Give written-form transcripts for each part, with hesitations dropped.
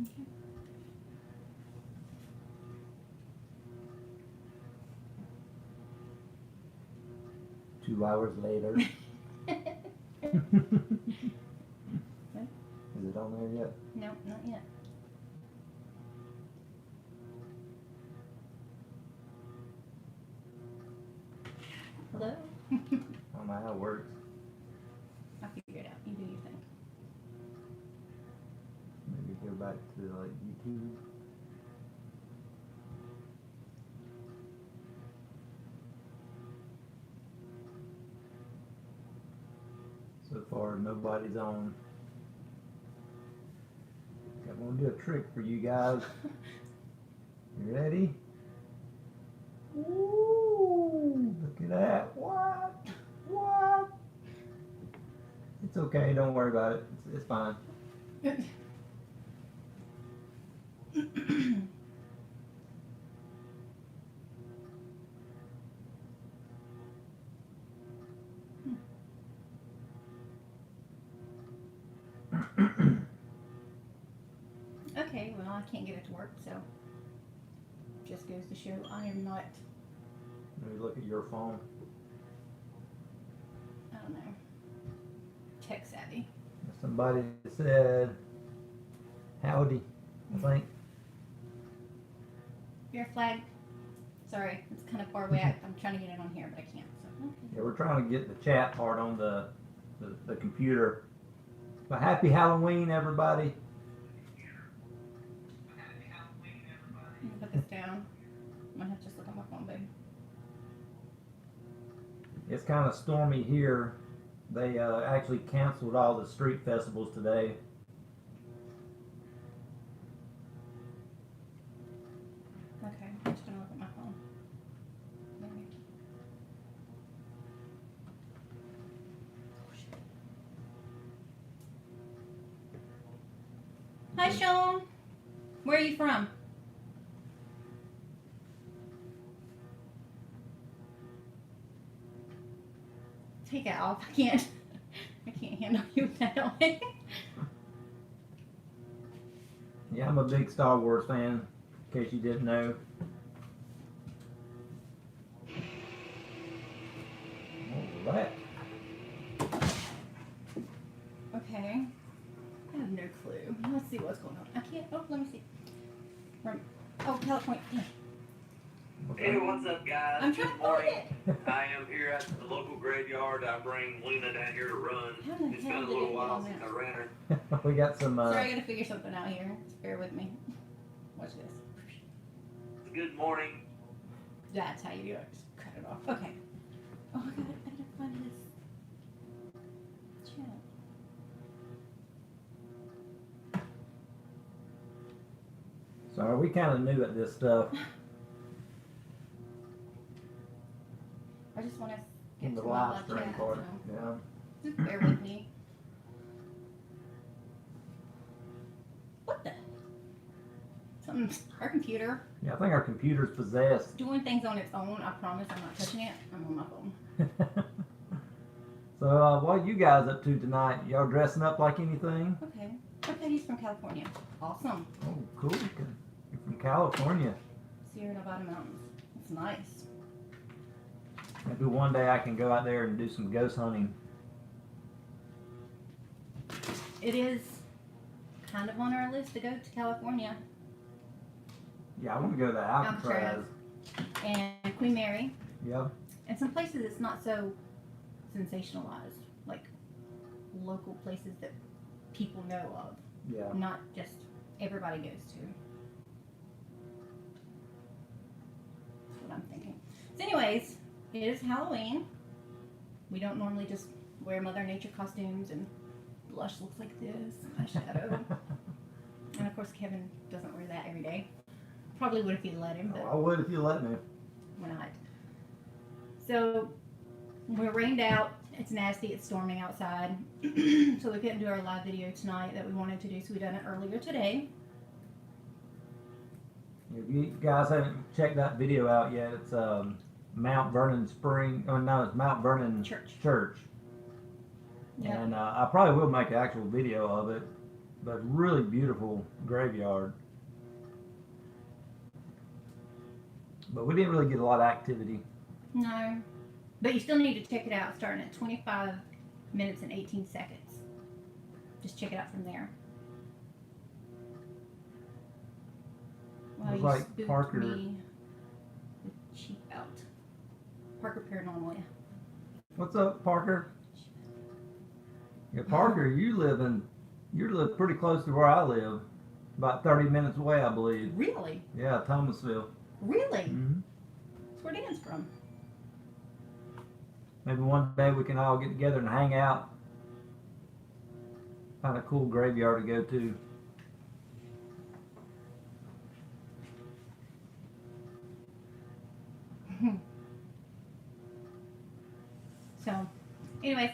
Okay. 2 hours later. Is it on there yet? No, not yet. Hello? I don't know how it works. I'll figure it out. You do your thing. Maybe go back to like YouTube. So far, nobody's on. I'm gonna do a trick for you guys. You ready? Ooh, look at that. What? What? It's okay. Don't worry about it. It's fine. Okay, well, I can't get it to work, so just goes to show I am not, Let me look at your phone. I don't know, tech savvy. Somebody said howdy, I think. Your flag. Sorry, it's kind of far away. I'm trying to get it on here, but I can't. So. Okay. Yeah, we're trying to get the chat part on the computer. But happy Halloween, everybody. I'm gonna put this down. I might have to just look on my phone, babe. It's kind of stormy here. They actually canceled all the street festivals today. Okay, I'm just gonna look at my phone. Maybe. Oh, shit. Hi, Sean. Where are you from? Take it off. I can't. I can't handle you that way. Yeah, I'm a big Star Wars fan, in case you didn't know. What was that? Okay. I have no clue. Let's see what's going on. I can't. Oh, let me see. Oh, California. Hey, what's up, guys? I'm trying Good to find morning. it. I am here at the local graveyard. I bring Luna down here to run. How the It's hell been a did little it while get since on I ran her. We got some. Sorry, I gotta figure something out here. Just bear with me. Watch this. Good morning. That's how you do it. Just cut it off. Okay. Oh, I gotta find this channel. So we kind of new at this stuff. I just want to In get the to my live live stream chat. part. So Yeah. just bear with me. What the? Something. Our computer Yeah, I think our computer's possessed. doing things on its own. I promise I'm not touching it. I'm on my phone. So what are you guys up to tonight? Y'all dressing up like anything? Okay. Okay, he's from California. Awesome. Oh, cool. You're from California. Sierra Nevada Mountains. It's nice. Maybe one day I can go out there and do some ghost hunting. It is kind of on our list to go to California Yeah, I want to go to Alcatraz. and Queen Mary Yep. and some places it's not so sensationalized, like local places that people know of, Yeah. not just everybody goes to. That's what I'm thinking. So anyways, it is Halloween. We don't normally just wear Mother Nature costumes and blush looks like this, eyeshadow. And of course Kevin doesn't wear that every day. Probably would if you let him, but I would if you let me. we're not. So we're rained out. It's nasty. It's storming outside. So we couldn't do our live video tonight that we wanted to do. So we done it earlier today. If you guys haven't checked that video out yet, it's Mount Vernon Spring. Oh no, it's Mount Vernon Church. Church. Yep. And I probably will make an actual video of it. but really beautiful graveyard. But we didn't really get a lot of activity. No. But you still need to check it out starting at 25 minutes and 18 seconds. Just check it out from there. Wow, Looks you like spooked Parker- me with cheap out. Parker Paranormal, yeah. What's up, Parker? Yeah, Parker, you live pretty close to where I live. About 30 minutes away, I believe. Really? Yeah, Thomasville. Really? Mm-hmm. That's where Dan's from. Maybe one day we can all get together and hang out. Find a cool graveyard to go to. So, anyways,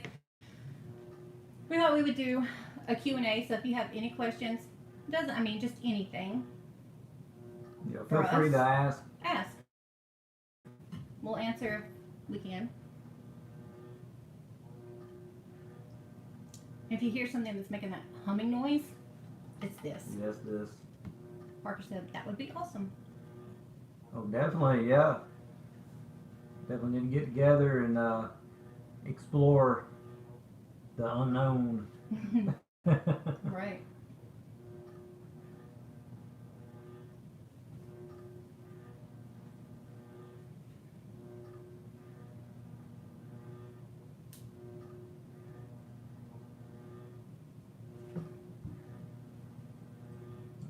we thought we would do a Q&A. So if you have any questions, just anything, Yeah, For feel free us? to ask. ask. We'll answer if we can. If you hear something that's making that humming noise, it's this. Yes, this. Parker said that would be awesome. Oh, definitely, yeah. Definitely need to get together and explore the unknown. Right.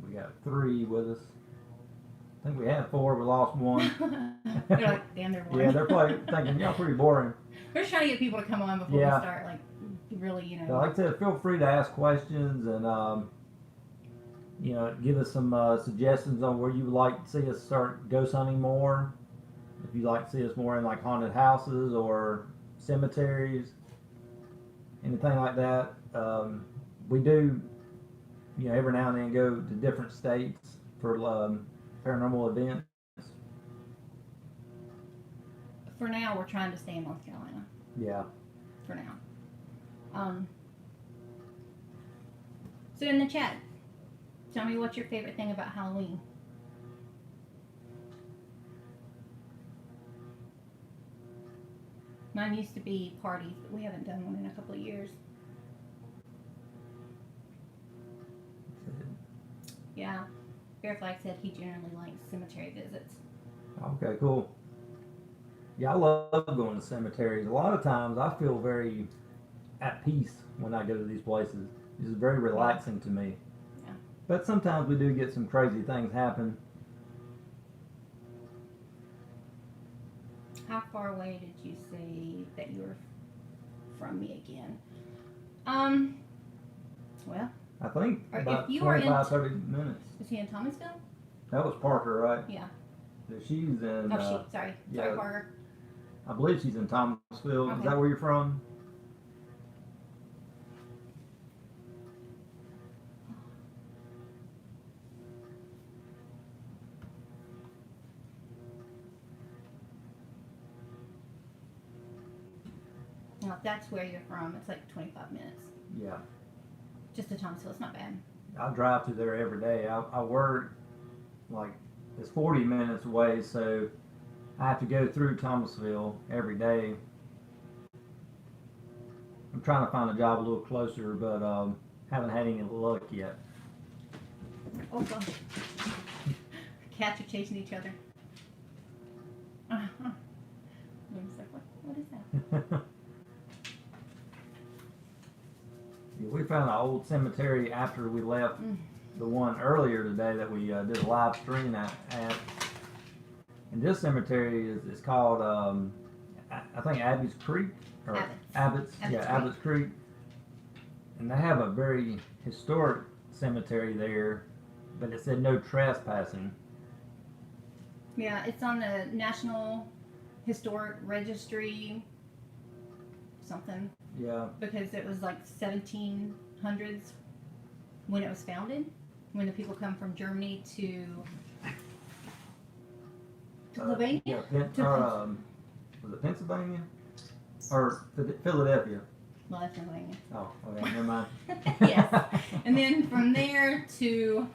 We got 3 with us. I think we had 4, we lost 1. They're like, damn, they're boring. Yeah, they're probably thinking, y'all pretty boring. We're just trying to get people to come on before Yeah. we start, like, really, So like I said, feel free to ask questions and give us some suggestions on where you would like to see us start ghost hunting more. If you'd like to see us more in like haunted houses or cemeteries, anything like that. We do, every now and then go to different states for paranormal events. For now, we're trying to stay in North Carolina. Yeah. For now. So in the chat, tell me what's your favorite thing about Halloween. Mine used to be parties, but we haven't done one in a couple of years. Yeah, Bear Flag said he generally likes cemetery visits. Okay, cool. Yeah, I love going to cemeteries. A lot of times I feel very at peace when I go to these places. It's just very relaxing to me. Yeah. But sometimes we do get some crazy things happen. How far away did you say that you were from me again? Well, I think Or if about you are in 25, 30 minutes. is he in Thomasville? That was Parker, right? Yeah. So she's in, Sorry, yeah. Parker. I believe she's in Thomasville. Okay. Is that where you're from? Now, if that's where you're from, it's like 25 minutes. Yeah. Just to Thomasville, it's not bad. I drive through there every day. I work like it's 40 minutes away, so I have to go through Thomasville every day. I'm trying to find a job a little closer, but haven't had any luck yet. Oh, God. Cats are chasing each other. Uh-huh. It's like, what is that? Yeah, we found an old cemetery after we left the one earlier today that we did a live stream at. And this cemetery is called, I think Abby's Creek. Or Abbott's. Abbott's Creek. And they have a very historic cemetery there, but it said no trespassing. Yeah, it's on the National Historic Registry something. Yeah. Because it was like 1700s when it was founded. When the people come from Germany to Pennsylvania? Yeah, was it Pennsylvania? Or Philadelphia? Well, that's Pennsylvania. Oh, okay, never mind. Yes. And then from there to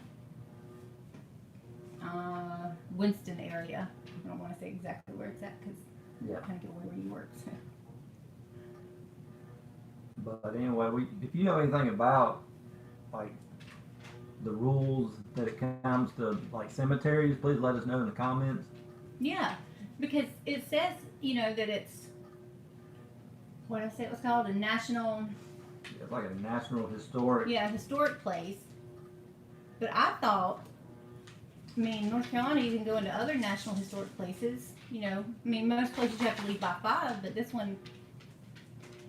Winston area. I don't want to say exactly where it's at because Yeah. I kind of give away where you work. So. But anyway, if you know anything about like the rules that it comes to like cemeteries, please let us know in the comments. Yeah, because it says, that it's, what did I say it was called? A national, It's like a national historic. historic place. But I thought, North Carolina, you can go into other national historic places. Most places you have to leave by 5, but this one,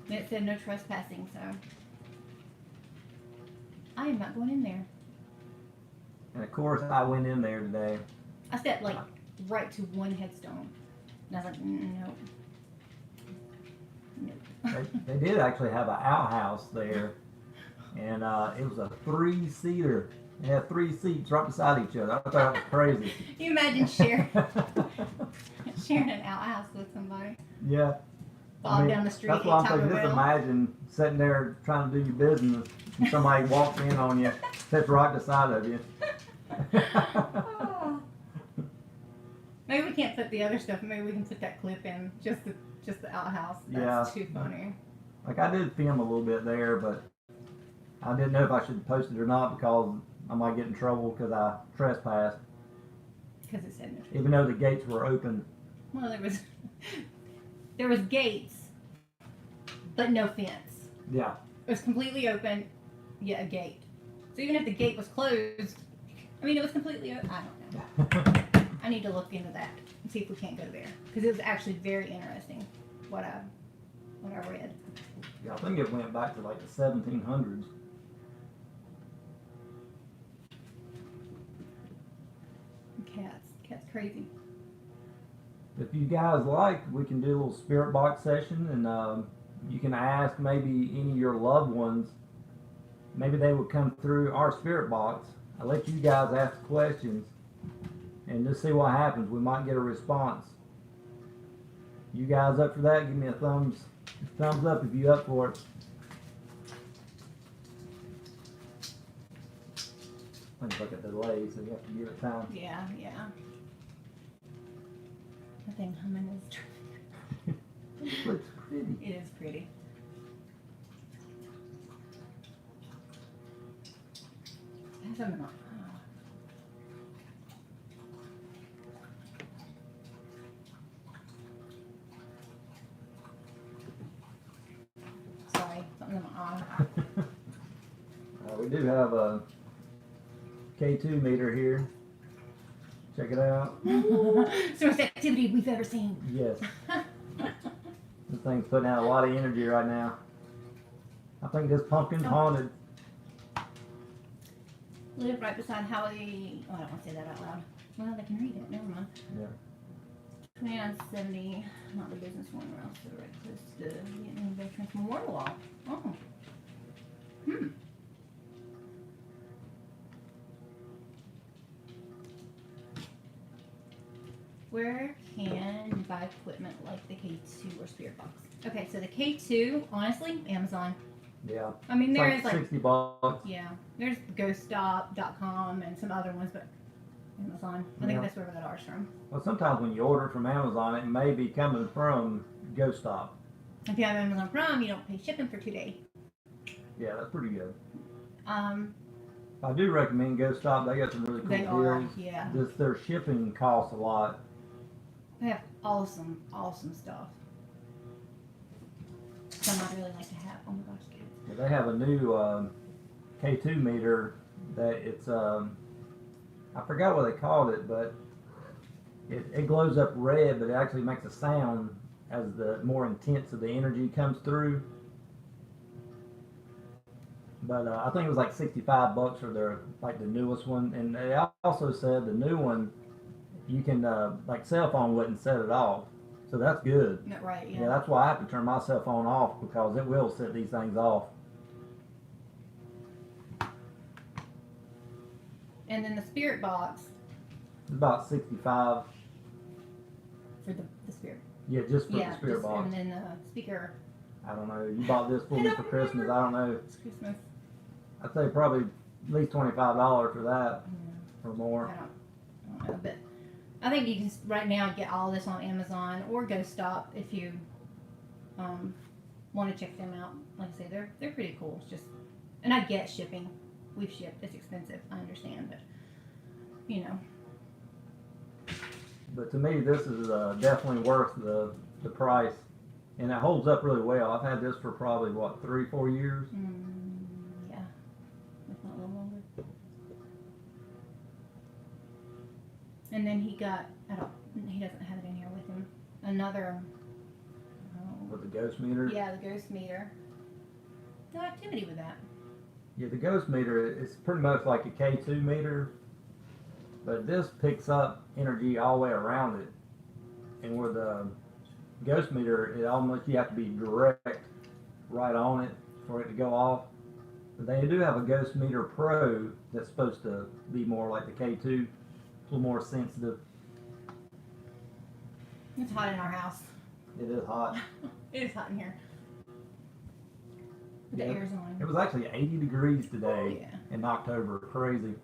it said no trespassing, so I am not going in there. And of course, I went in there today. I stepped right to one headstone, and I was like, nope. They did actually have an outhouse there, and it was a 3-seater. It had 3 seats right beside each other. I thought that was crazy. You imagine sharing an outhouse with somebody. Yeah. Bob down the street. That's what I'm thinking. Just imagine sitting there trying to do your business, and somebody walks in on you, sits right beside of you. Oh. Maybe we can't put the other stuff. Maybe we can put that clip in. Just the outhouse. That's too funny. Like I did film a little bit there, but I didn't know if I should post it or not because I might get in trouble because I trespassed. Because it said no. Even though the gates were open. Well, there was gates, but no fence. Yeah. It was completely open, yet a gate. So even if the gate was closed, it was completely open. I don't know. I need to look into that and see if we can't go there because it was actually very interesting what I read. Yeah, I think it went back to like the 1700s. Cat's crazy. If you guys like, we can do a little spirit box session, and you can ask maybe any of your loved ones. Maybe they would come through our spirit box. I'll let you guys ask questions and just see what happens. We might get a response. You guys up for that? Give me a thumbs up if you up for it. Let's look at the delay, so you have to give it time. Yeah. I think humming is It looks pretty. It is pretty. Has them not. Sorry, something in my eye. We do have a K2 meter here. Check it out. So much activity we've ever seen. Yes. This thing's putting out a lot of energy right now. I think this pumpkin's haunted. Live right beside Howie. Oh, I don't want to say that out loud. Well, they can read it. Never mind. Yeah. 2970, not the business one, or else the right close to the Vietnam Veterans Memorial Wall. Oh. Where can you buy equipment like the K2 or Spirit Box? Okay, so the K2, honestly, Amazon. Yeah. There is $60. yeah, there's ghoststop.com and some other ones, but Amazon. I think that's where we got ours from. Well, sometimes when you order from Amazon, it may be coming from Ghost Stop. If you have Amazon Prime, you don't pay shipping for 2 days. Yeah, that's pretty good. I I do recommend Ghost Stop. They got some really cool they deals. are, yeah. Just their shipping costs a lot. They have awesome stuff. Some I'd really like to have. Oh my gosh, kids. Yeah, they have a new K2 meter that it's I forgot what they called it, but it glows up red, but it actually makes a sound as the more intense of the energy comes through. But I think it was like $65 for their the newest one, and they also said the new one you can cell phone wouldn't set it off, so that's good. Right, yeah. Yeah, that's why I have to turn my cell phone off because it will set these things off. And then the Spirit Box It's about 65. for the Spirit. Yeah, just for the spirit box. And then the speaker. I don't know. You bought this for I me don't for Christmas. remember. I don't know. It's Christmas. I'd say probably at least $25 for that Yeah. or more. I don't know, but I think you can right now get all this on Amazon or Go Stop if you want to check them out. Like I say, they're pretty cool. It's just, and I get shipping. We've shipped. It's expensive. I understand, but you know. But to me, this is definitely worth the price, and it holds up really well. I've had this for probably what 3-4 years. Yeah, if not a little longer. And then he got, he doesn't have it in here with him. Another, With the ghost meter. yeah, the ghost meter. No activity with that. Yeah, the ghost meter is pretty much like a K2 meter, but this picks up energy all the way around it. And with the ghost meter, it almost, you have to be direct right on it for it to go off. But they do have a ghost meter pro that's supposed to be more like the K2, a little more sensitive. It's hot in our house. It is hot. It is hot in here. But Yeah. the air's on. It was actually 80 degrees Oh, today yeah. in October. Crazy.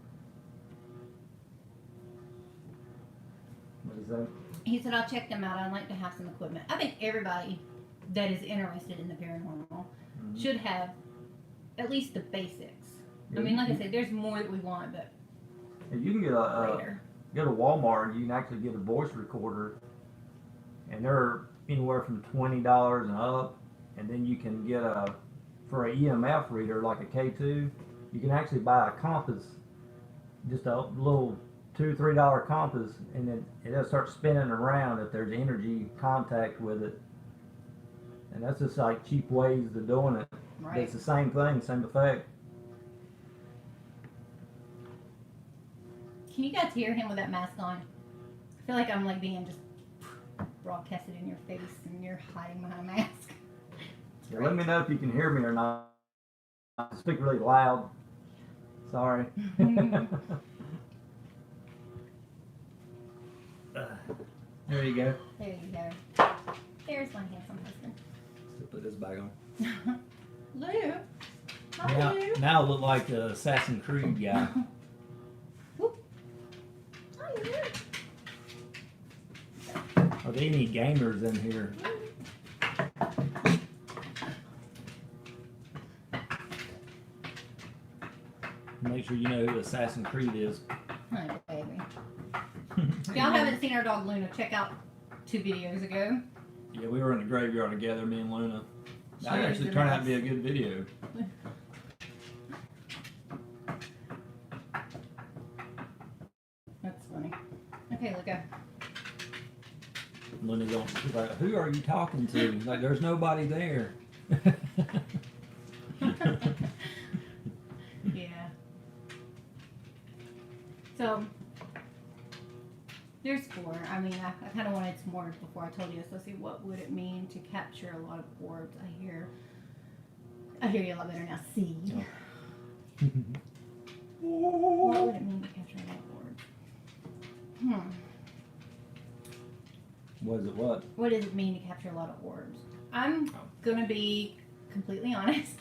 What is that? He said, I'll check them out. I'd like to have some equipment. I think everybody that is interested in the paranormal should have at least the basics. I mean, like I said, there's more that we want, but If you can get a later. go to Walmart, you can actually get a voice recorder, and they're anywhere from $20 and up. And then you can get for an EMF reader like a K2, you can actually buy a compass, just a little $2-3 compass, and then it'll start spinning around if there's energy contact with it. And that's just like cheap ways of doing it. But Right. it's the same thing, same effect. Can you guys hear him with that mask on? I feel like I'm like being just broadcasted in your face and you're hiding behind a mask. Yeah, let me know if you can hear me or not. I speak really loud. Sorry. There you go. There you go. There's my handsome husband. Let's put this back on. Lou. Hi, Now, Lou. now I look like the Assassin's Creed guy. Whoop. Hi, Lou. Are there any gamers in here? Make sure you know who Assassin's Creed is. Hi, baby. If y'all haven't seen our dog Luna, check out 2 videos ago. Yeah, we were in the graveyard together, me and Luna. She That is actually a turned out to mess. be a good video. That's funny. Okay, look up. Luna's going, she's like, who are you talking to? Like, there's nobody there. Yeah. So, there's 4. I mean, I kind of wanted some more before I told you this. Let's see, what would it mean to capture a lot of orbs? I hear you a lot better now. See. What would it mean to capture a lot of orbs? What is it, what? What does it mean to capture a lot of orbs? I'm gonna be completely honest.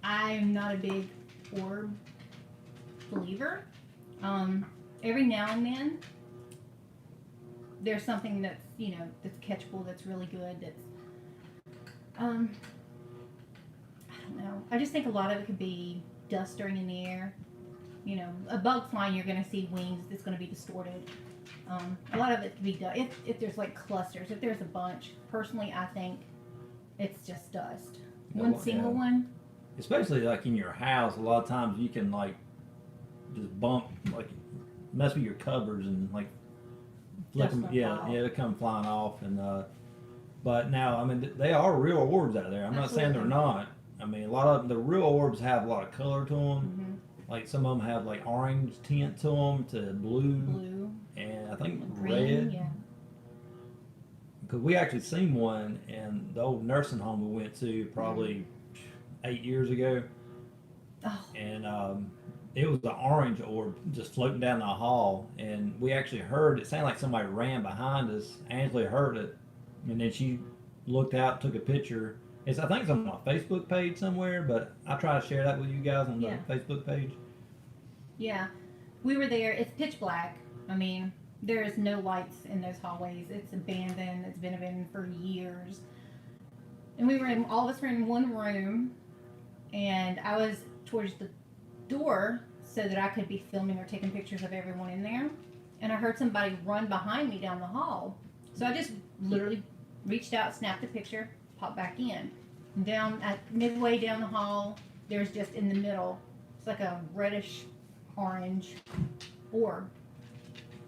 I'm not a big orb believer. Every now and then, there's something that's, that's catchable, that's really good, that's, I don't know. I just think a lot of it could be dust stirring in the air. A bug flying, you're going to see wings that's going to be distorted. A lot of it could be dust. If there's like clusters, if there's a bunch, personally, I think it's just dust. One single one. Especially like in your house, a lot of times you can like just bump, like mess with your covers and like flip Dust them. will Yeah, fly off. yeah, they come flying off. And but now, I mean, they are real orbs out there. I'm not saying they're Absolutely. not. I mean, a lot of the real orbs have a lot of color to them. Mm-hmm. Like some of them have like orange tint to them, to blue, Blue, and I think green, red. yeah. Because we actually seen one in the old nursing home we went to probably 8 years ago, Oh, and it was the orange orb just floating down the hall, and we actually heard it sounded like somebody ran behind us. Angela heard it, and then she looked out, took a picture, I think it's on my Facebook page somewhere, but I try to share that with you guys on the Yeah. Facebook page. Yeah, we were there. It's pitch black. I mean, there is no lights in those hallways. It's abandoned. It's been abandoned for years. And we were in. All of us were in one room, and I was towards the door so that I could be filming or taking pictures of everyone in there. And I heard somebody run behind me down the hall. So I just literally reached out, snapped a picture, popped back in. And down at midway down the hall, there's just in the middle, it's like a reddish orange orb.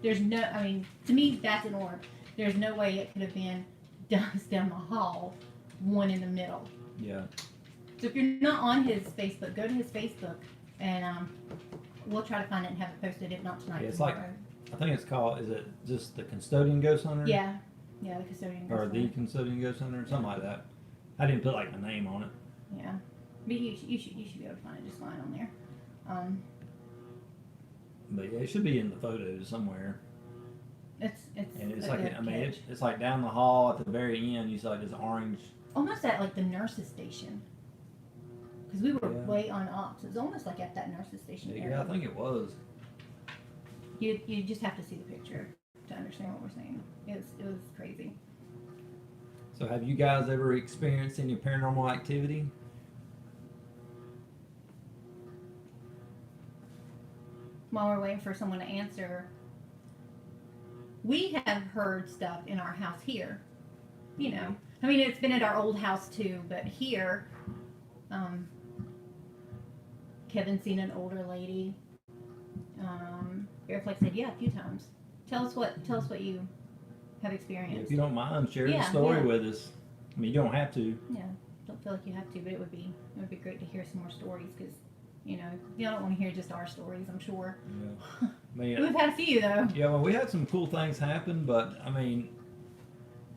There's no, I mean, to me, that's an orb. There's no way it could have been down the hall, one in the middle. Yeah. So if you're not on his Facebook, go to his Facebook, and we'll try to find it and have it posted. If not tonight, Yeah, it's tomorrow. I think it's called, is it just the Custodian Ghost Hunter? Yeah, the custodian. Or goes the on. Custodian Ghost Hunter, something like that. I didn't put like my name on it. Yeah, but you should be able to find it just fine on there. But yeah, it should be in the photos somewhere. It's And it's a like, good I mean, catch. it's like down the hall at the very end, you see like this orange. Almost at like the nurse's station. Because we were Yeah. way on ops. It was almost like at that nurse's station area. Yeah, I think it was. You just have to see the picture to understand what we're saying. It was crazy. So have you guys ever experienced any paranormal activity? While we're waiting for someone to answer, we have heard stuff in our house here. You know, I mean, it's been at our old house too, but here, Kevin's seen an older lady. Airflex said, yeah, a few times. Tell us what you have experienced. If you don't mind, share the Yeah, story yeah. with us. I mean, you don't have to. Yeah, don't feel like you have to, but it would be great to hear some more stories because, you know, you don't want to hear just our stories. I'm sure. Yeah. I mean, We've had a few though. yeah, well, we had some cool things happen, but I mean,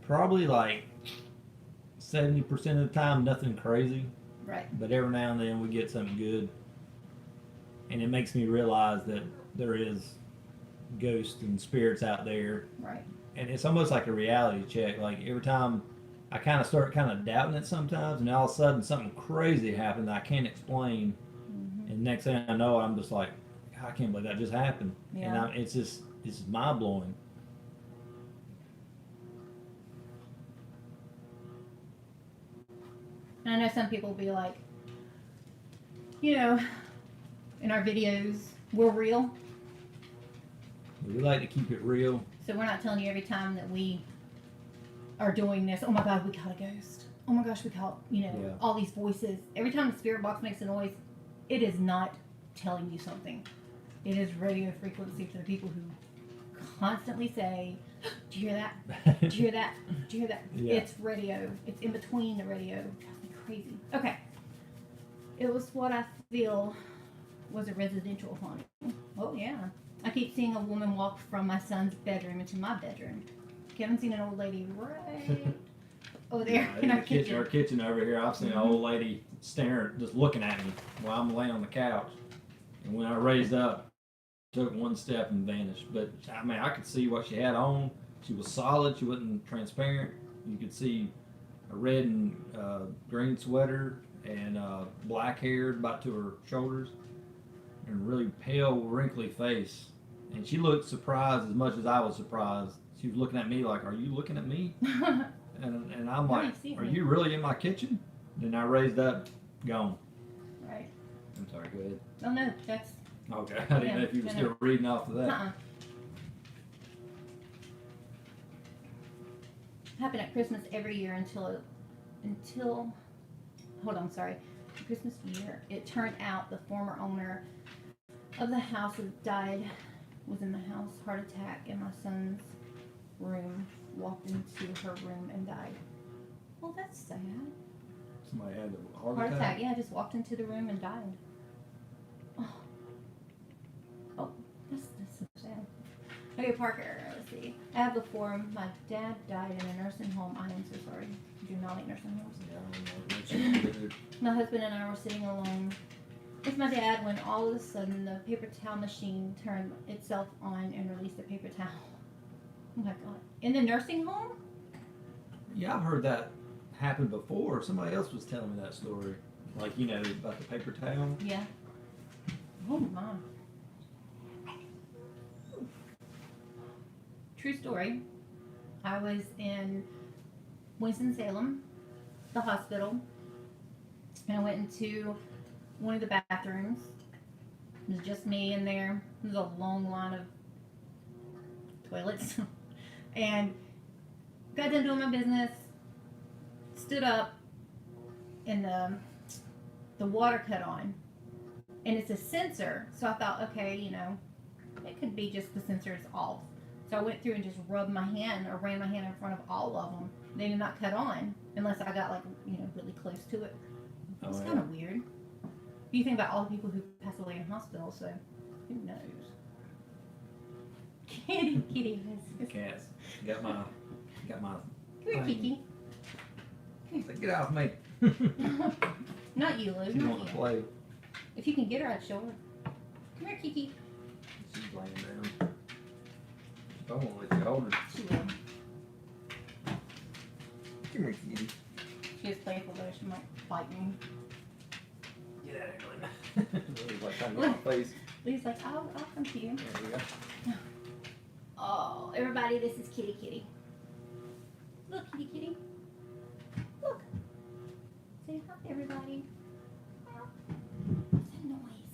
probably like 70% of the time, nothing crazy. Right. But every now and then we get something good, and it makes me realize that there is ghosts and spirits out there, Right. and it's almost like a reality check. Like every time I kind of start kind of doubting it sometimes, and all of a sudden something crazy happened that I can't explain, and next thing I know, I'm just like, I can't believe that just happened, Yeah. and it's mind blowing. And I know some people will be like, you know, in our videos, we're real. We like to keep it real. So we're not telling you every time that we are doing this, oh my God, we caught a ghost. Oh my gosh, we caught, you know, Yeah. all these voices. Every time the spirit box makes a noise, it is not telling you something. It is radio frequency for the people who constantly say, do you hear that? Do you hear that? Do you hear that? Yeah. It's radio. It's in between the radio. It drives me crazy. Okay. It was what I feel was a residential haunting. Oh, yeah. I keep seeing a woman walk from my son's bedroom into my bedroom. Kevin's seen an old lady right over there in our kitchen. Our kitchen over here, I've seen an old lady staring, just looking at me while I'm laying on the couch. And when I raised up, took one step and vanished. But I mean, I could see what she had on. She was solid. She wasn't transparent. You could see a red and green sweater and black hair about to her shoulders, and a really pale, wrinkly face. And she looked surprised as much as I was surprised. She was looking at me like, "Are you looking at me?" And I'm Where do like, you see "Are me?" you really in my kitchen?" Then I raised up, gone. Right. I'm sorry. Go ahead. Oh, no, that's Okay, I didn't know if you were still reading off of that. Happened at Christmas every year until hold on, sorry, Christmas year. It turned out the former owner of the house who died was in the house, heart attack, in my son's room, walked into her room and died. Well, that's sad. Somebody had a Heart attack, yeah, just walked into the room and died. Oh, that's so sad. Okay, Parker, let's see. I have before, my dad died in a nursing home. I am so sorry. Do not like nursing homes. My husband and I were sitting alone with my dad when all of a sudden the paper towel machine turned itself on and released a paper towel. Oh my God. In the nursing home? Yeah, I've heard that happened before. Somebody else was telling me that story. Like, you know, about the paper towel. Yeah. Oh my. True story. I was in Winston-Salem, the hospital, and I went into one of the bathrooms. It was just me in there. There was a long line of toilets. And got done doing my business, stood up, and the water cut on. And it's a sensor, so I thought, okay, you know, it could be just the sensor is off. So I went through and just rubbed my hand or ran my hand in front of all of them. They did not cut on unless I got, like, you know, really close to it. It was kind of weird. You think about all the people who pass away in hospitals, so who knows? Kitty. Cats. Got my. Come here, Kiki. Get off me. Not you, Lou. She Not wants to you. play. If you can get her, I'd show her. Come here, Kiki. She's laying down. I won't let you hold her. She will. Come here, kitty. She is playful though. She might bite me. Get out of here, Linda. Lily's like trying to get my face. Lou's like, I'll come to you. There we go. Oh, everybody, this is Kitty. Look, Kitty. Look. Say hi, everybody. What's that noise?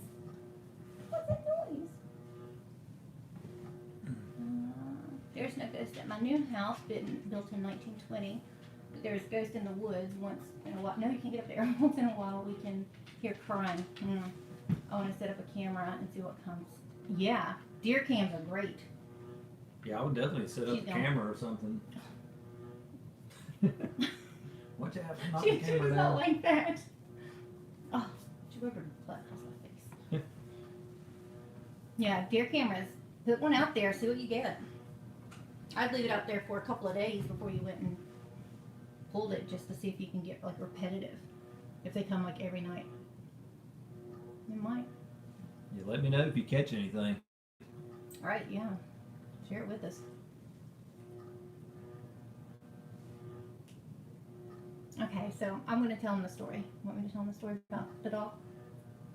What's that noise? There's no ghost at my new house, built in 1920. But there's ghosts in the woods once in a while. No, you can't get up there. Once in a while, we can hear crying. I want to set up a camera and see what comes. Yeah, deer cams are great. Yeah, I would definitely set up Keep a going. camera or something. Watch out for She knocking the camera was not down. like that. Oh, she rubbed her butt across my face. Yeah, deer cameras. Put one out there, see what you get. I'd leave it out there for a couple of days before you went and pulled it, just to see if you can get like repetitive. If they come like every night, you might. Yeah, let me know if you catch anything. All right, yeah, share it with us. Okay, so I'm going to tell them the story. Want me to tell them the story about the dog?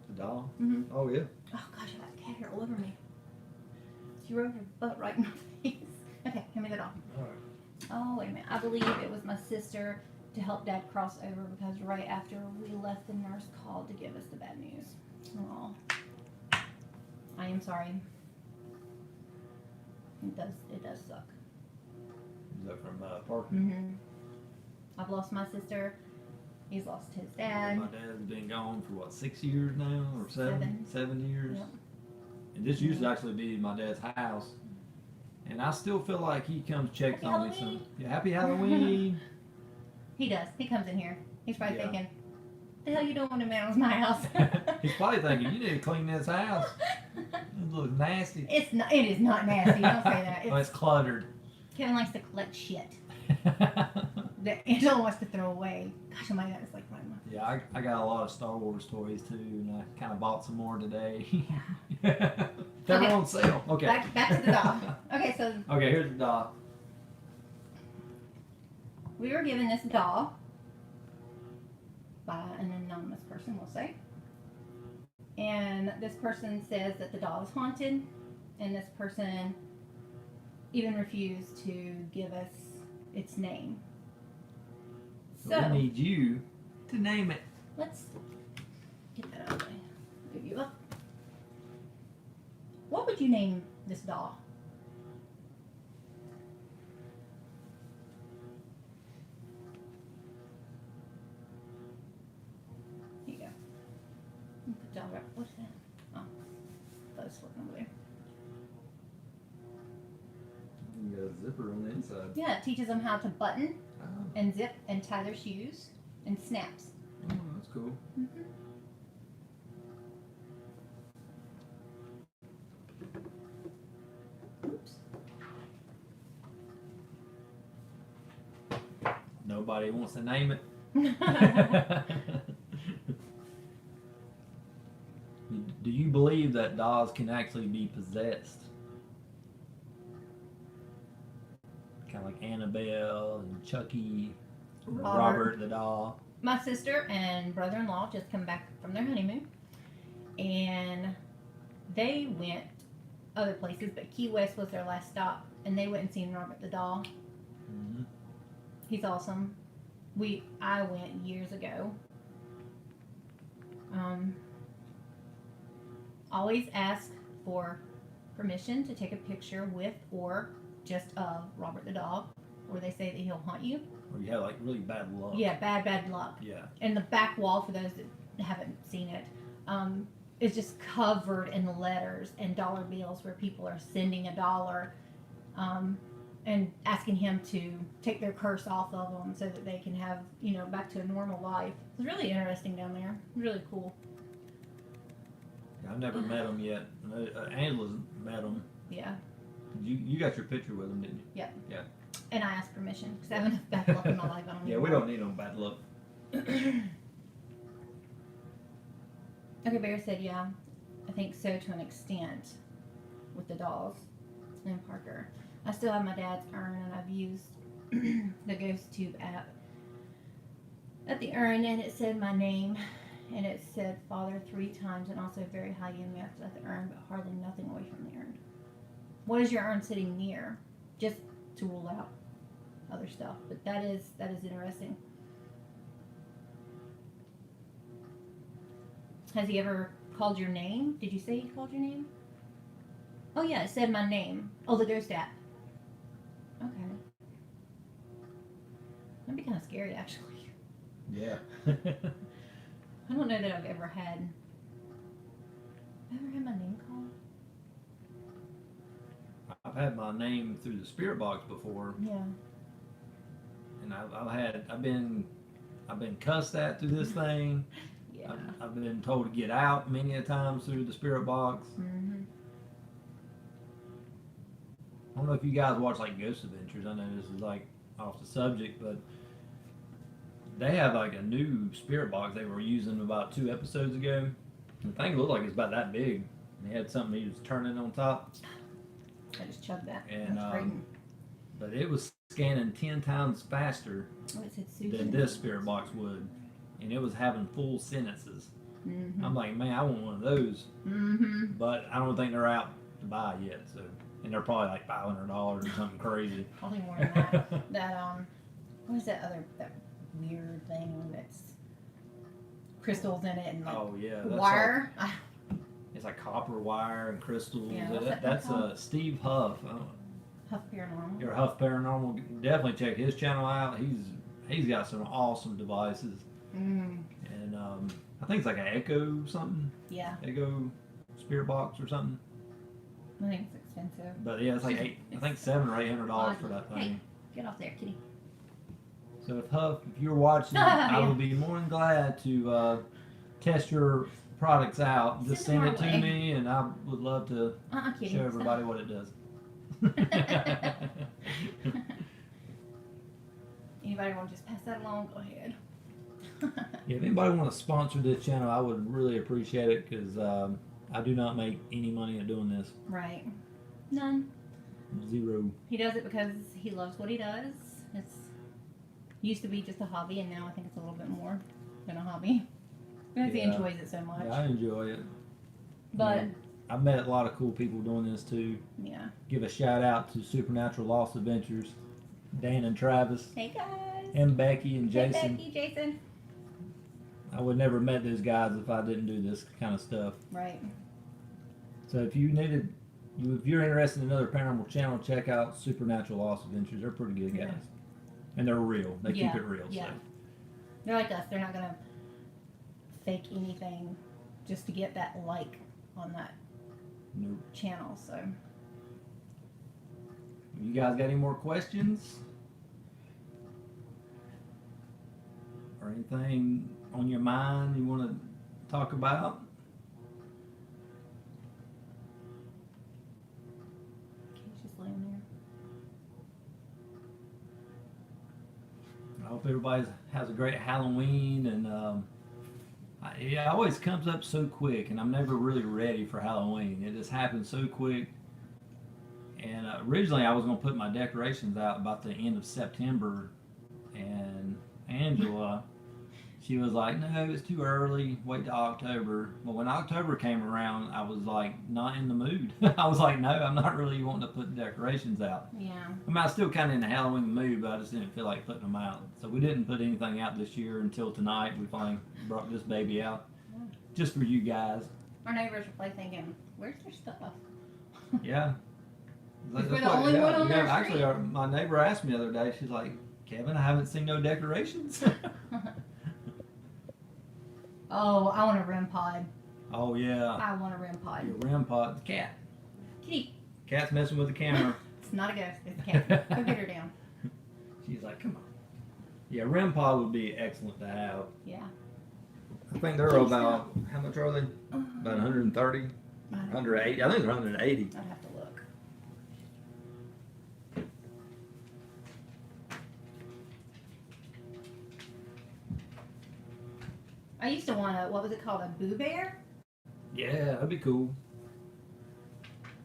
The doll? Mm-hmm. Oh, yeah. Oh gosh, I got cat hair all over me. She rubbed her butt right in my face. Okay, hand me the dog. All right. Oh, wait a minute. I believe it was my sister to help Dad cross over because right after we left, the nurse called to give us the bad news. Oh, I am sorry. It does suck. Is that from Parker? Mm-hmm. I've lost my sister. He's lost his dad. My dad's been gone for what, 6 years now, or seven? 7 years. Yep. And this used to actually be my dad's house, and I still feel like he comes checks Happy on me. Halloween. So yeah, happy Halloween. He does. He comes in here. He's probably Yeah. thinking, "The hell you doing in man's my house?" He's probably thinking, you need to clean this house. It looks nasty. It's not. It is not nasty. Don't say that. Oh, it's cluttered. Kevin likes to collect shit that Angela wants to throw away. Gosh, oh my God, it's like right now. Yeah, I got a lot of Star Wars toys too, and I kind of bought some more today. They're Okay. on sale. Okay. Back to the doll. Okay, so Okay, here's the doll. we were given this doll by an anonymous person, we'll say. And this person says that the doll is haunted, and this person even refused to give us its name. So So we need you to name it. let's get that out of the way. Move you up. What would you name this doll? Here you go. Put doll right. What's that? Oh, that's floating over there. You got a zipper on the inside. Yeah, it teaches them how to button Oh, and zip and tie their shoes and snaps. that's cool. Mm-hmm. Oops. Nobody wants to name it. Do you believe that dolls can actually be possessed? Kind of like Annabelle and Chucky. Robert the doll. My sister and brother-in-law just come back from their honeymoon, and they went other places, but Key West was their last stop, and they went and seen Robert the doll. Mm-hmm. He's awesome. I went years ago. Always ask for permission to take a picture with or just of Robert the dog, or they say that he'll haunt you. Or you have like really bad luck. Yeah, bad luck. Yeah. And the back wall, for those that haven't seen it, is just covered in letters and dollar bills where people are sending $1 and asking him to take their curse off of them so that they can have, back to a normal life. It's really interesting down there. Really cool. I've never met him yet. Angela's met him. Yeah. You got your picture with him, didn't you? Yep. Yeah. And I asked permission because I have enough bad luck in my life. I don't Yeah, need we more. don't need no bad luck. Okay, Bear said, yeah, I think so to an extent with the dolls and Parker. I still have my dad's urn, and I've used the Ghost Tube app at the urn, and it said my name, and it said Father 3 times, and also very high EMF at the urn, but hardly nothing away from the urn. What is your urn sitting near? Just to rule out other stuff, but that is interesting. Has he ever called your name? Did you say he called your name? Oh yeah, it said my name. Oh, the Ghost app. Okay. That'd be kind of scary, actually. Yeah. I don't know that I've ever had my name called. I've had my name through the spirit box before, Yeah. and I've been cussed at through this thing. Yeah. I've been told to get out many a times through the spirit box. Mm-hmm. I don't know if you guys watch like Ghost Adventures. I know this is like off the subject, but they have like a new spirit box they were using about 2 episodes ago. The thing looked like it's about that big. They had something he was turning on top. I just chugged that. And That's great. but it was scanning 10 times faster Oh, it said Susan. than this spirit box would, and it was having full sentences. Mm-hmm. I'm like, man, I want one of those, Mm-hmm. but I don't think they're out to buy yet. So, and they're probably like $500 or something crazy. Probably more than that. That what is that weird thing that's crystals in it and like Oh yeah, that's wire? Like, it's like copper wire and crystals. Yeah, what's that That's called? Steve Huff. I don't, Huff Paranormal. Your Huff Paranormal. Definitely check his channel out. He's got some awesome devices, Mm, and I think it's like an Echo something, yeah, Echo spirit box or something. I think it's expensive. But yeah, it's like I think $700 or $800 for that thing. Hey, get off there, kitty. So if Huff, if you're watching, I would be more than glad to test your products out. Just Send send them it to our way. me, and I would love to Kitty. show everybody what it does. Anybody want to just pass that along? Go ahead. Yeah, if anybody want to sponsor this channel, I would really appreciate it because I do not make any money at doing this. Right. None. Zero. He does it because he loves what he does. It's used to be just a hobby, and now I think it's a little bit more than a hobby because he Yeah. enjoys it so much. Yeah, I enjoy it. But Yeah. I've met a lot of cool people doing this too. yeah. Give a shout out to Supernatural Lost Adventures, Dan and Travis, Hey guys. and Becky and Hey Jason. Becky, Jason. I would never met those guys if I didn't do this kind of stuff. Right. So if you're interested in another paranormal channel, check out Supernatural Lost Adventures. They're pretty good guys, Yeah. and they're real. They Yeah, keep it real. yeah. So. They're like us. They're not gonna fake anything just to get that like on that Nope. channel. So You guys got any more questions? Or anything on your mind you want to talk about? he's just laying there. I hope everybody has a great Halloween, and it always comes up so quick, and I'm never really ready for Halloween. It just happens so quick. And originally I was going to put my decorations out about the end of September, and Angela, she was like, no, it's too early. Wait till October. But when October came around, I was like, not in the mood. I was like, no, I'm not really wanting to put decorations out. Yeah. I mean, I was still kind of in the Halloween mood, but I just didn't feel like putting them out. So we didn't put anything out this year until tonight. We finally brought this baby out just for you guys. Our neighbors are probably thinking, where's their stuff? Yeah. We're the only one on their actually, street. my neighbor asked me the other day, she's like, Kevin, I haven't seen no decorations. Oh, I want a REM pod. Oh, yeah. I want a REM pod. Your REM pod, the cat. Kitty. Cat's messing with the camera. It's not a ghost. It's a cat. Go get her down. She's like, come on. Yeah, REM pod would be excellent to have. Yeah. I think they're about, how much are they? About 130? 180? I think they're 180. I'd have to look. I used to want a, what was it called, a Boo Bear? Yeah, that'd be cool.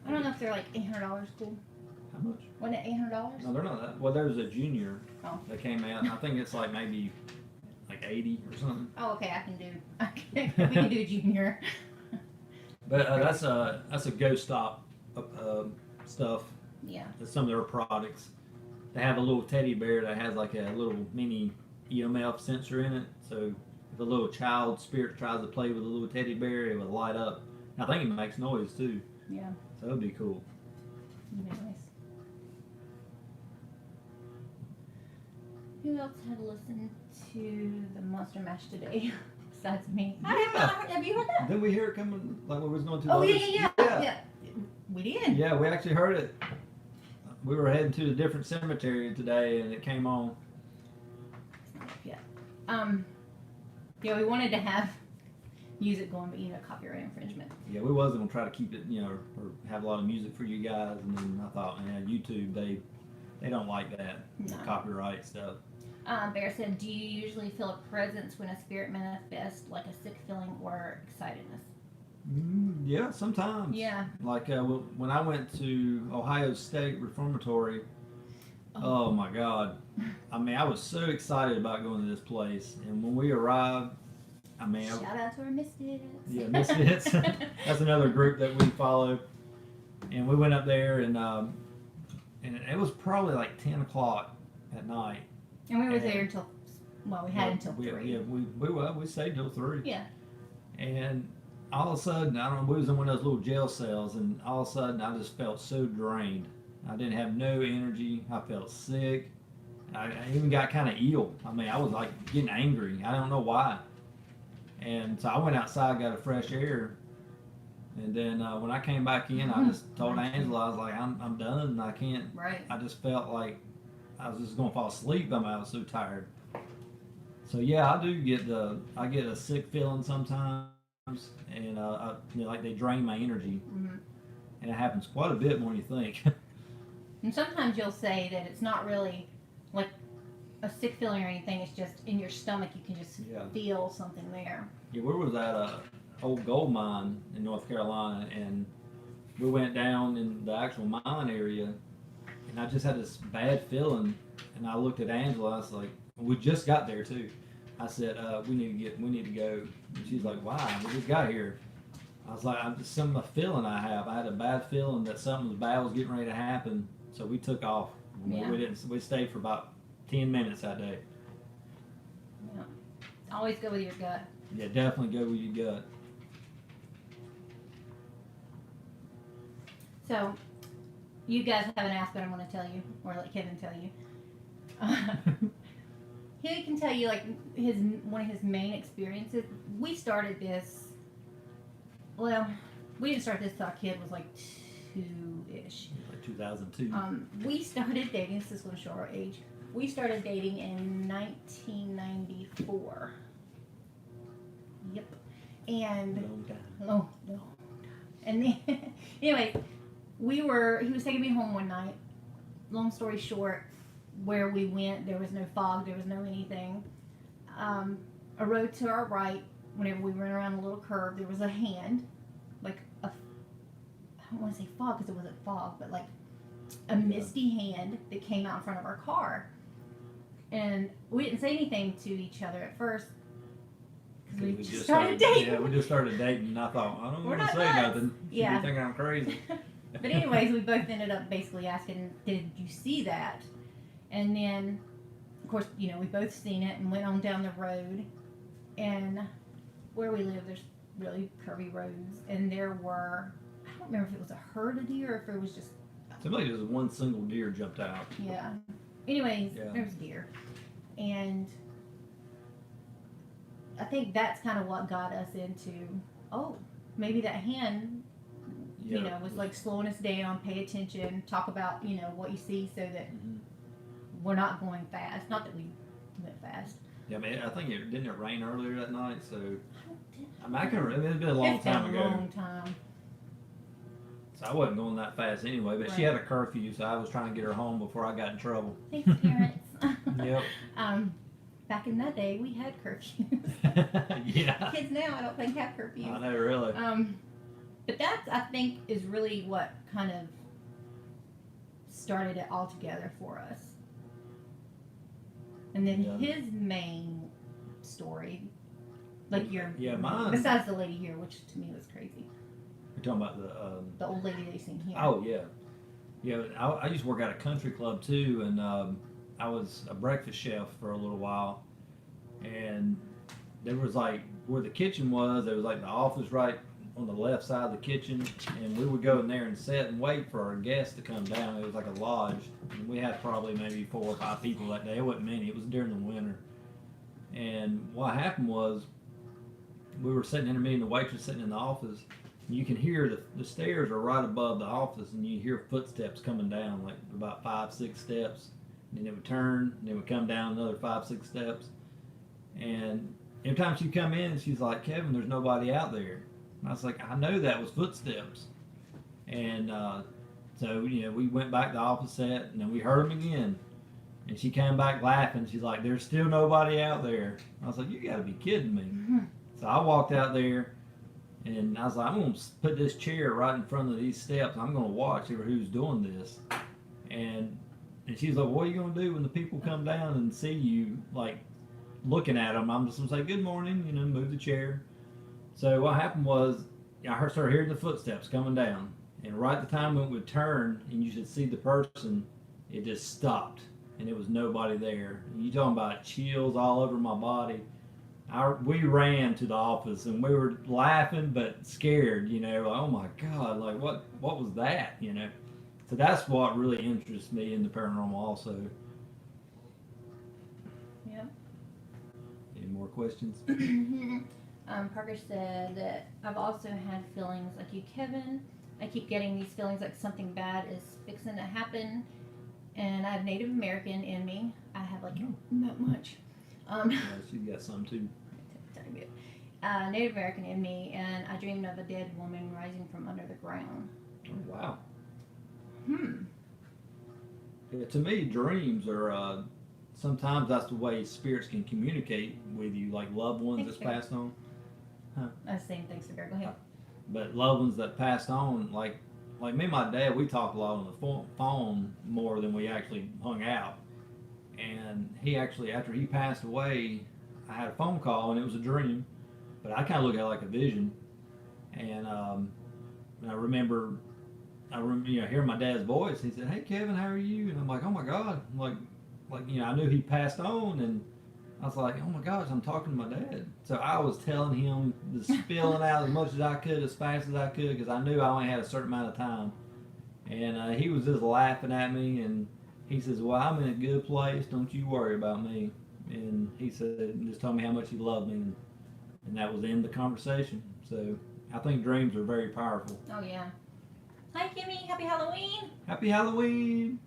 I don't know if they're like $800 cool. How much? Wasn't it $800? No, they're not that. Well, there's a junior Oh. that came out. I think it's like maybe like 80 or something. Oh, okay, I can do, we can do junior. But that's a ghost stop stuff. Yeah. That's some of their products. They have a little teddy bear that has like a little mini EMF sensor in it. So if a little child spirit tries to play with a little teddy bear, it would light up. I think it makes noise too. Yeah. So that'd be cool. That'd be nice. Who else had listened to the Monster Mash today besides me? I have not heard, have you heard that? Didn't we hear it coming like when we was going to? Oh, the yeah. We did. Yeah, we actually heard it. We were heading to a different cemetery today, and it came on. It's not up yet. Yeah, we wanted to have music going, but copyright infringement. Yeah, we wasn't gonna try to keep it, or have a lot of music for you guys. And then I thought, man, YouTube, they don't like that No. copyright stuff. Bear said, do you usually feel a presence when a spirit manifests, like a sick feeling or excitedness? Yeah, sometimes. Yeah. Like when I went to Ohio State Reformatory, oh my God. I mean, I was so excited about going to this place. And when we arrived, I mean, Shout out to our Misfits. yeah, Misfits. That's another group that we follow. And we went up there, and it was probably like 10 o'clock at night. And we were there until, well, we had until 3. Yeah, we stayed till 3. Yeah. And all of a sudden, I don't know, we was in one of those little jail cells, and all of a sudden I just felt so drained. I didn't have no energy. I felt sick. I even got kind of ill. I mean, I was like getting angry. I don't know why. And so I went outside, got a fresh air. And then when I came back in, I just told Angela, I was like, I'm done. I can't. Right. I just felt like I was just gonna fall asleep. I was so tired. So yeah, I get a sick feeling sometimes, and like they drain my energy, and it happens quite a bit more than you think. And sometimes you'll say that it's not really like a sick feeling or anything. It's just in your stomach. You can just feel something there. Yeah, we was at a old gold mine in North Carolina, and we went down in the actual mine area, and I just had this bad feeling. And I looked at Angela. I was like, we just got there too. I said, we need to go. And she's like, why? We just got here. I was like, I'm just some of the feeling I have. I had a bad feeling that something bad was getting ready to happen. So we took off. Yeah. We stayed for about 10 minutes that day. Yeah. Always go with your gut. Yeah, definitely go with your gut. So, you guys haven't asked, but I'm going to tell you, or let Kevin tell you. He can tell you like one of his main experiences. We started this. Well, we didn't start this till our kid was like 2-ish. Like 2002. We started dating. This is going to show our age. We started dating in 1994. Yep. And Long time. oh no. And then anyway, he was taking me home one night. Long story short, where we went, there was no fog, there was no anything. A road to our right, whenever we went around a little curve, there was a hand, like I don't want to say fog because it wasn't fog, but like a misty hand that came out in front of our car. And we didn't say anything to each other at first because we just started started dating. Yeah, we just started dating, and I thought, I don't We're want to not say nuts. nothing. She'd Yeah. be thinking I'm crazy. But anyways, we both ended up basically asking, "Did you see that?" And then, of course, we both seen it and went on down the road. And where we live, there's really curvy roads, and there were, I don't remember if it was a herd of deer or if it was just, Somebody just one single deer jumped out. yeah. Anyways, Yeah. there was deer. And I think that's kind of what got us into, oh, maybe that hen, was like slowing us down, pay attention, talk about, what you see so that Mhm. we're not going fast. Not that we went fast. Yeah, I mean, I think didn't it rain earlier that night? So I I mean, I can remember, it's been a long It's been time a ago. long time. So I wasn't going that fast anyway, but she Right. had a curfew, so I was trying to get her home before I got in trouble. Thanks, parents. Yep. Back in that day, we had curfews. Yeah. Kids now, I don't think have I curfews. know, really. But that's, I think, is really what kind of started it all together for us. And then Yeah. his main story, like your, Yeah, mine. besides the lady here, which to me was crazy, You're talking about the old lady that you seen here. oh yeah, yeah. I used to work at a country club too, and I was a breakfast chef for a little while, and there was like where the kitchen was. There was like the office right on the left side of the kitchen, and we would go in there and sit and wait for our guests to come down. It was like a lodge, and we had probably maybe 4 or 5 people that day. It wasn't many. It was during the winter, and what happened was we were sitting in a meeting. The waitress sitting in the office. You can hear the stairs are right above the office, and you hear footsteps coming down, like about 5, 6 steps. And then it would turn, and it would come down another 5, 6 steps. And every time she'd come in, she's like, "Kevin, there's nobody out there." And I was like, "I know that was footsteps." And so we went back to the office set, and then we heard them again. And she came back laughing. She's like, "There's still nobody out there." I was like, "You got to be kidding me!" Mhm. So I walked out there. And I was like, I'm going to put this chair right in front of these steps. I'm going to watch who's doing this. And she's like, what are you going to do when the people come down and see you, like, looking at them? I'm just going to say, good morning, move the chair. So what happened was I started hearing the footsteps coming down. And right at the time when it would turn and you should see the person, it just stopped. And there was nobody there. And you talking about chills all over my body. We ran to the office and we were laughing but scared, like, oh my God, like what was that, So that's what really interests me in the paranormal also. Yep. Any more questions? Parker said that I've also had feelings like you, Kevin. I keep getting these feelings like something bad is fixing to happen, and I have Native American in me. I have like not much. Yeah, she got some too. Tiny bit. Native American in me, and I dreamed of a dead woman rising from under the ground. Oh, wow. Hmm. Yeah, to me, dreams are sometimes that's the way spirits can communicate with you, like loved ones Thanks, that's Gary. passed on. Same things to Go ahead. But loved ones that passed on, like me and my dad, we talked a lot on the phone more than we actually hung out. And he actually, after he passed away, I had a phone call and it was a dream, but I kind of look at it like a vision. And I remember hearing my dad's voice. He said, "Hey Kevin, how are you?" And I'm like, "Oh my God!" Like I knew he passed on, and I was like, "Oh my gosh, I'm talking to my dad." So I was telling him, just spilling out as much as I could, as fast as I could, because I knew I only had a certain amount of time. And he was just laughing at me, and he says, "Well, I'm in a good place. Don't you worry about me." And he said, just told me how much he loved me, and that was the end of the conversation. So I think dreams are very powerful. Oh yeah. Hi Kimmy, happy Halloween. Happy Halloween!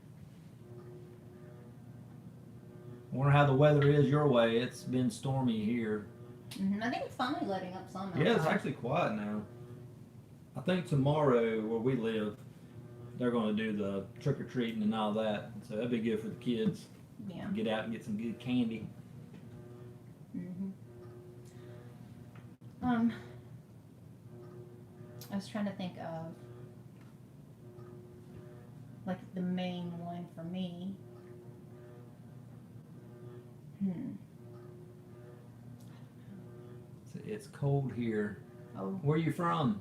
Wonder how the weather is your way. It's been stormy here. I think it's finally letting up some. Yeah, it's outside. actually quiet now. I think tomorrow, where we live, they're going to do the trick-or-treating and all that. So that'd be good for the kids. Yeah. Get out and get some good candy. I was trying to think of like the main one for me. It's cold here. Oh, Where are you from?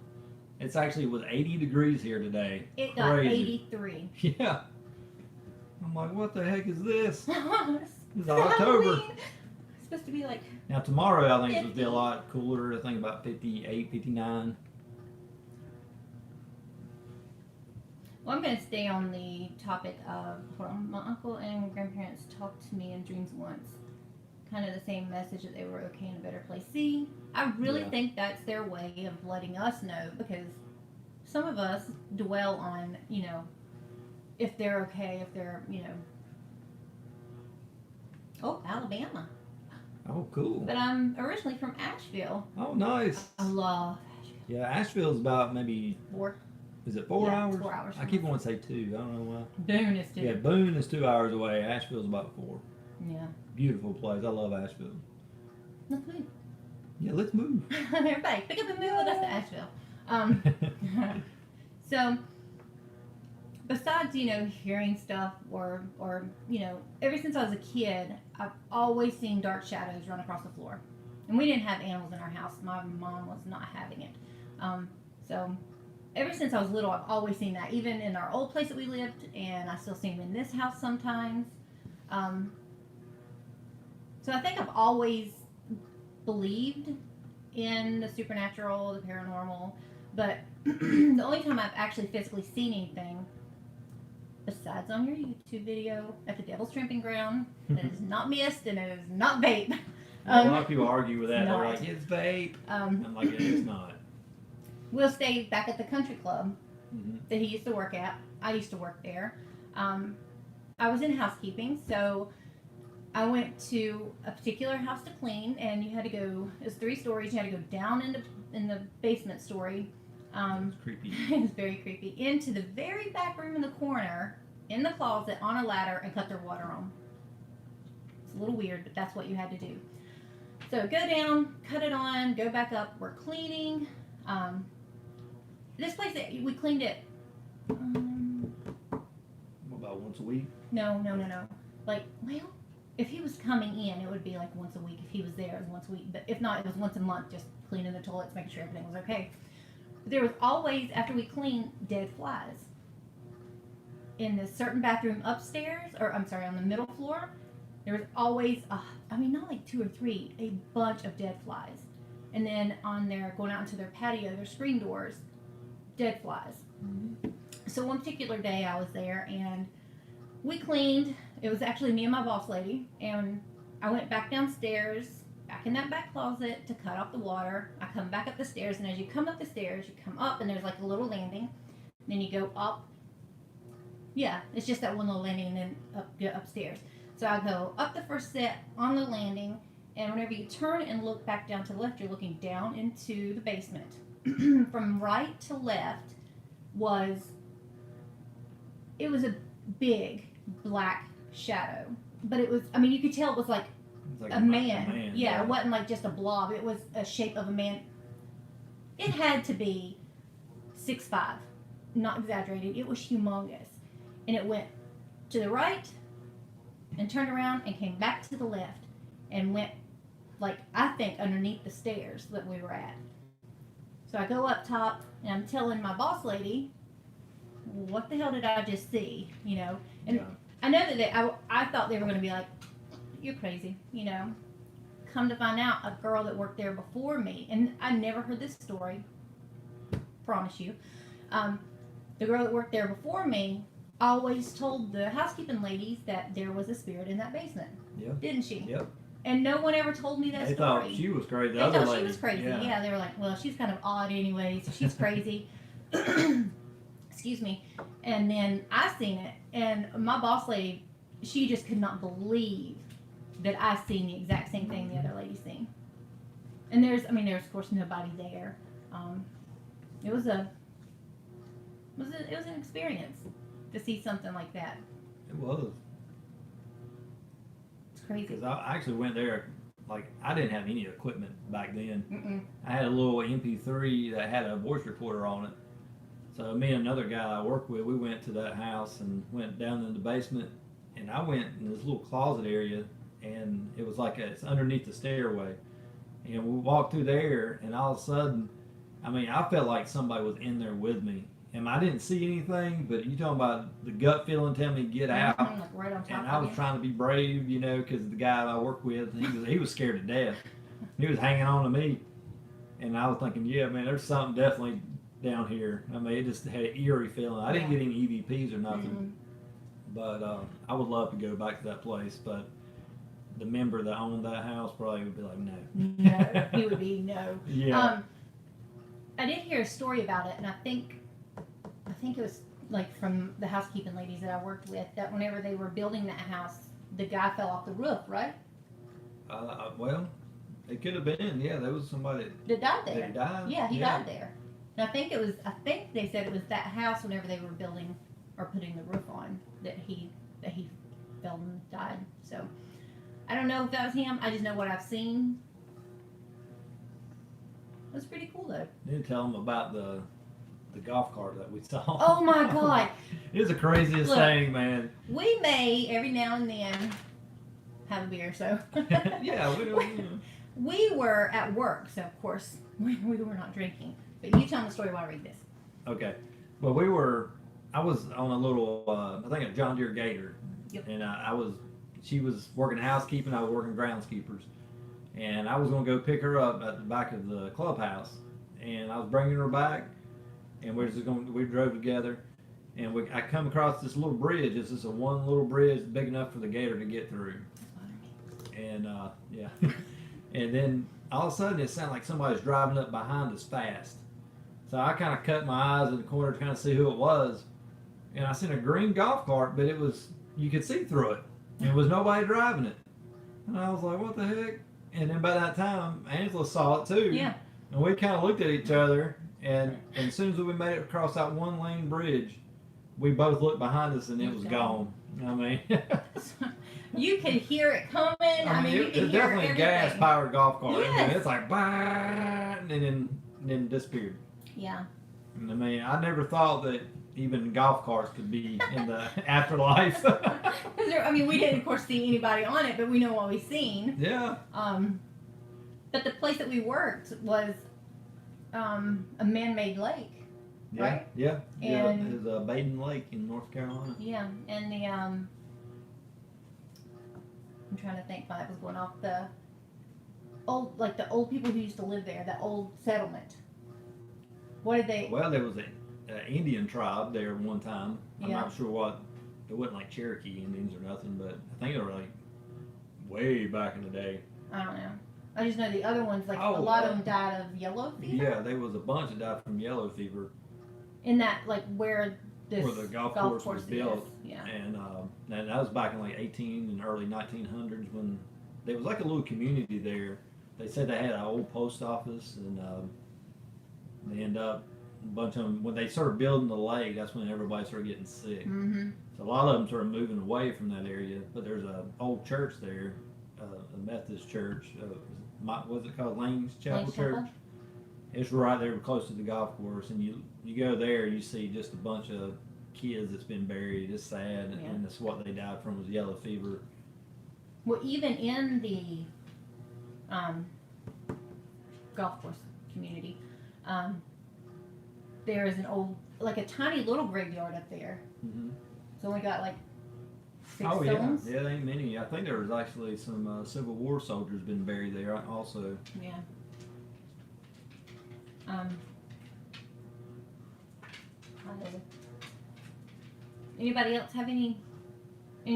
It's actually was 80 degrees here today. it got Crazy. 83. Yeah. I'm like, what the heck is this? It's It's October. Halloween. It's supposed to be like, Now tomorrow I think it's supposed to be a 50. lot cooler. I think about 58, 59. well, I'm going to stay on the topic of, hold on, my uncle and grandparents talked to me in dreams once. Kind of the same message that they were okay in a better place. See, I really Yeah. think that's their way of letting us know, because some of us dwell on, if they're okay, if they're, oh, Alabama. Oh, cool. But I'm originally from Asheville. Oh, nice. I love Asheville. Yeah, Asheville's about maybe, is it 4 Yeah, hours? 4 hours I from keep us. wanting to say 2. I don't know why. Boone is too. Yeah, Boone is 2 hours away. Asheville's about 4. Yeah. Beautiful place. I love Asheville. Let's move. Yeah, let's move. Everybody, pick up and move with us to Asheville. So, besides, hearing stuff or, ever since I was a kid, I've always seen dark shadows run across the floor. And we didn't have animals in our house. My mom was not having it. So, ever since I was little, I've always seen that. Even in our old place that we lived, and I still see them in this house sometimes. So I think I've always believed in the supernatural, the paranormal, but the only time I've actually physically seen anything, besides on your YouTube video at the Devil's Tramping Ground, that is not mist and it is not vape. A lot of people argue with that. They're not. like, it's vape. I'm like, it's not. We'll stay back at the country club Mm-hmm. that he used to work at. I used to work there. I was in housekeeping, so I went to a particular house to clean, and you had to go. It was 3 stories. You had to go down in the basement story. It's creepy. It was very creepy. Into the very back room in the corner, in the closet, on a ladder, and cut their water on. It's a little weird, but that's what you had to do. So go down, cut it on, go back up. We're cleaning. This place, we cleaned it. What about once a week? No. Like, well, if he was coming in, it would be like once a week. If he was there, it was once a week. But if not, it was once a month, just cleaning the toilets, making sure everything was okay. But there was always, after we cleaned, dead flies. In this certain bathroom upstairs, or I'm sorry, on the middle floor, there was always, not like 2 or 3, a bunch of dead flies. And then on their, going out into their patio, their screen doors, dead flies. Mm-hmm. So one particular day I was there and we cleaned. It was actually me and my boss lady, and I went back downstairs, back in that back closet to cut off the water. I come back up the stairs, and as you come up the stairs, you come up and there's like a little landing. Then you go up. Yeah, it's just that one little landing and then get upstairs. So I go up the first set on the landing, and whenever you turn and look back down to the left, you're looking down into the basement. From right to left it was a big black shadow, but it was, you could tell it was like, It's like a man. Yeah, yeah. it wasn't like just a blob. It was a shape of a man. It had to be 6'5", not exaggerated. It was humongous. And it went to the right and turned around and came back to the left and went, like, I think underneath the stairs that we were at. So I go up top and I'm telling my boss lady, what the hell did I just see? And Yeah. I know that I thought they were going to be like, you're crazy, Come to find out, a girl that worked there before me, and I never heard this story, promise you. The girl that worked there before me always told the housekeeping ladies that there was a spirit in that basement. Yep. Didn't she? Yep. And no one ever told me that They story. thought she was crazy. The They other thought she lady, was crazy. Yeah. Yeah, they were like, well, she's kind of odd anyway, so she's crazy. Excuse me. And then I seen it, and my boss lady, she just could not believe that I seen the exact same thing the other lady seen. And there's of course nobody there. It was an experience to see something like that. It was. It's crazy. Because I actually went there, like, I didn't have any equipment back then. Mm-mm. I had a little MP3 that had a voice recorder on it. So me and another guy I worked with, we went to that house and went down in the basement, and I went in this little closet area, and it was like it's underneath the stairway. And we walked through there, and all of a sudden, I mean, I felt like somebody was in there with me. And I didn't see anything, but you talking about the gut feeling telling me to get out. Like right on top And I of was you. trying to be brave, you know, because the guy I worked with, he was scared to death. He was hanging on to me, and I was thinking, yeah, man, there's something definitely down here. I mean, it just had an eerie feeling. I didn't get any EVPs or nothing, but I would love to go back to that place. But the member that owned that house probably would be like, no. No, he would be no. Yeah. I did hear a story about it, and I think it was like from the housekeeping ladies that I worked with, that whenever they were building that house, the guy fell off the roof, right? Well, it could have been. Yeah, there was somebody That died there. that died. Yeah, he died there. And I think they said it was that house whenever they were building or putting the roof on that he fell and died. So I don't know if that was him. I just know what I've seen. It was pretty cool though. Didn't tell them about the golf cart that we saw. Oh my God. It was the craziest Look. thing, man. We may every now and then have a beer, so Yeah, we don't. we were at work, so of course we were not drinking. But you tell them the story while I read this. Okay. Well, I was on a little, I think a John Deere Gator. Yep. And she was working housekeeping, I was working groundskeepers. And I was going to go pick her up at the back of the clubhouse. And I was bringing her back, and we drove together. And I come across this little bridge. It's just one little bridge big enough for the Gator to get through. And, yeah. And then all of a sudden it sounded like somebody was driving up behind us fast. So I kind of cut my eyes in the corner to kind of see who it was. And I seen a green golf cart, but you could see through it. And there was nobody driving it. And I was like, what the heck? And then by that time, Angela saw it too. Yeah. And we kind of looked at each other. And as soon as we made it across that one lane bridge, we both looked behind us and it was gone. I mean, You could hear it coming. I mean, you could it's hear definitely a everything. gas-powered golf cart. I mean, Yes. it's like, bah, and then disappeared. Yeah. And I mean, I never thought that even golf carts could be in the afterlife. I mean, we didn't, of course, see anybody on it, but we know what we've seen. Yeah. But the place that we worked was a man-made lake. Yeah. Right? Yeah. Yeah. And- It was Baden Lake in North Carolina. Yeah, and the I'm trying to think why it was going off. The old people who used to live there, the old settlement. What did they? Well, there was an Indian tribe there one time. I'm Yeah. not sure what. It wasn't like Cherokee Indians or nothing, but I think they were like way back in the day. I don't know. I just know the other ones, like Oh, a lot of them died of yellow fever. Yeah, there was a bunch that died from yellow fever. In that, like where this Where the golf course was built. is. Yeah. And that was back in like 18 and early 1900s when there was like a little community there. They said they had an old post office, and they end up a bunch of them when they started building the lake. That's when everybody started getting sick. Mm-hmm. So a lot of them started moving away from that area. But there's an old church there, a Methodist church. What's it called? Lane's Chapel Church. It's right there close to the golf course, and you go there, you see just a bunch of kids that's been buried. It's sad, Yeah. and that's what they died from was yellow fever. Well, even in the golf course community, there is an old, like a tiny little graveyard up there. Mm-hmm. It's only got like 6 Oh stones. yeah, there ain't many. I think there was actually some Civil War soldiers been buried there also. Yeah. Anybody else have any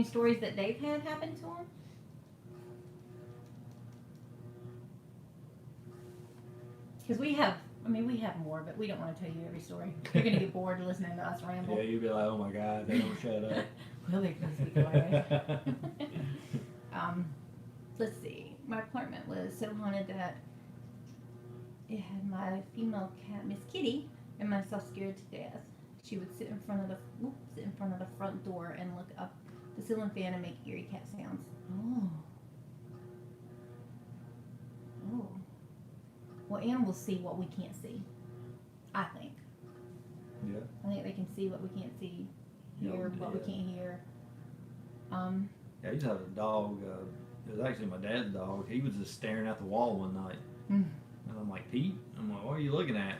stories that they've had happen to them? Because we have more, but we don't want to tell you every story. You're gonna get bored listening to us ramble. Yeah, you'd be like, oh my God, they don't shut up. Well, they're gonna be quiet. Let's see. My apartment was so haunted that it had my female cat, Miss Kitty, and myself scared to death. She would sit in front of the front door and look up the ceiling fan and make eerie cat sounds. Oh. Well, animals see what we can't see. I think. Yeah. I think they can see what we can't see, hear what we can't hear. Yeah, I used to have a dog. it was actually my dad's dog. He was just staring at the wall one night. Mm. And I'm like, Pete? I'm like, what are you looking at?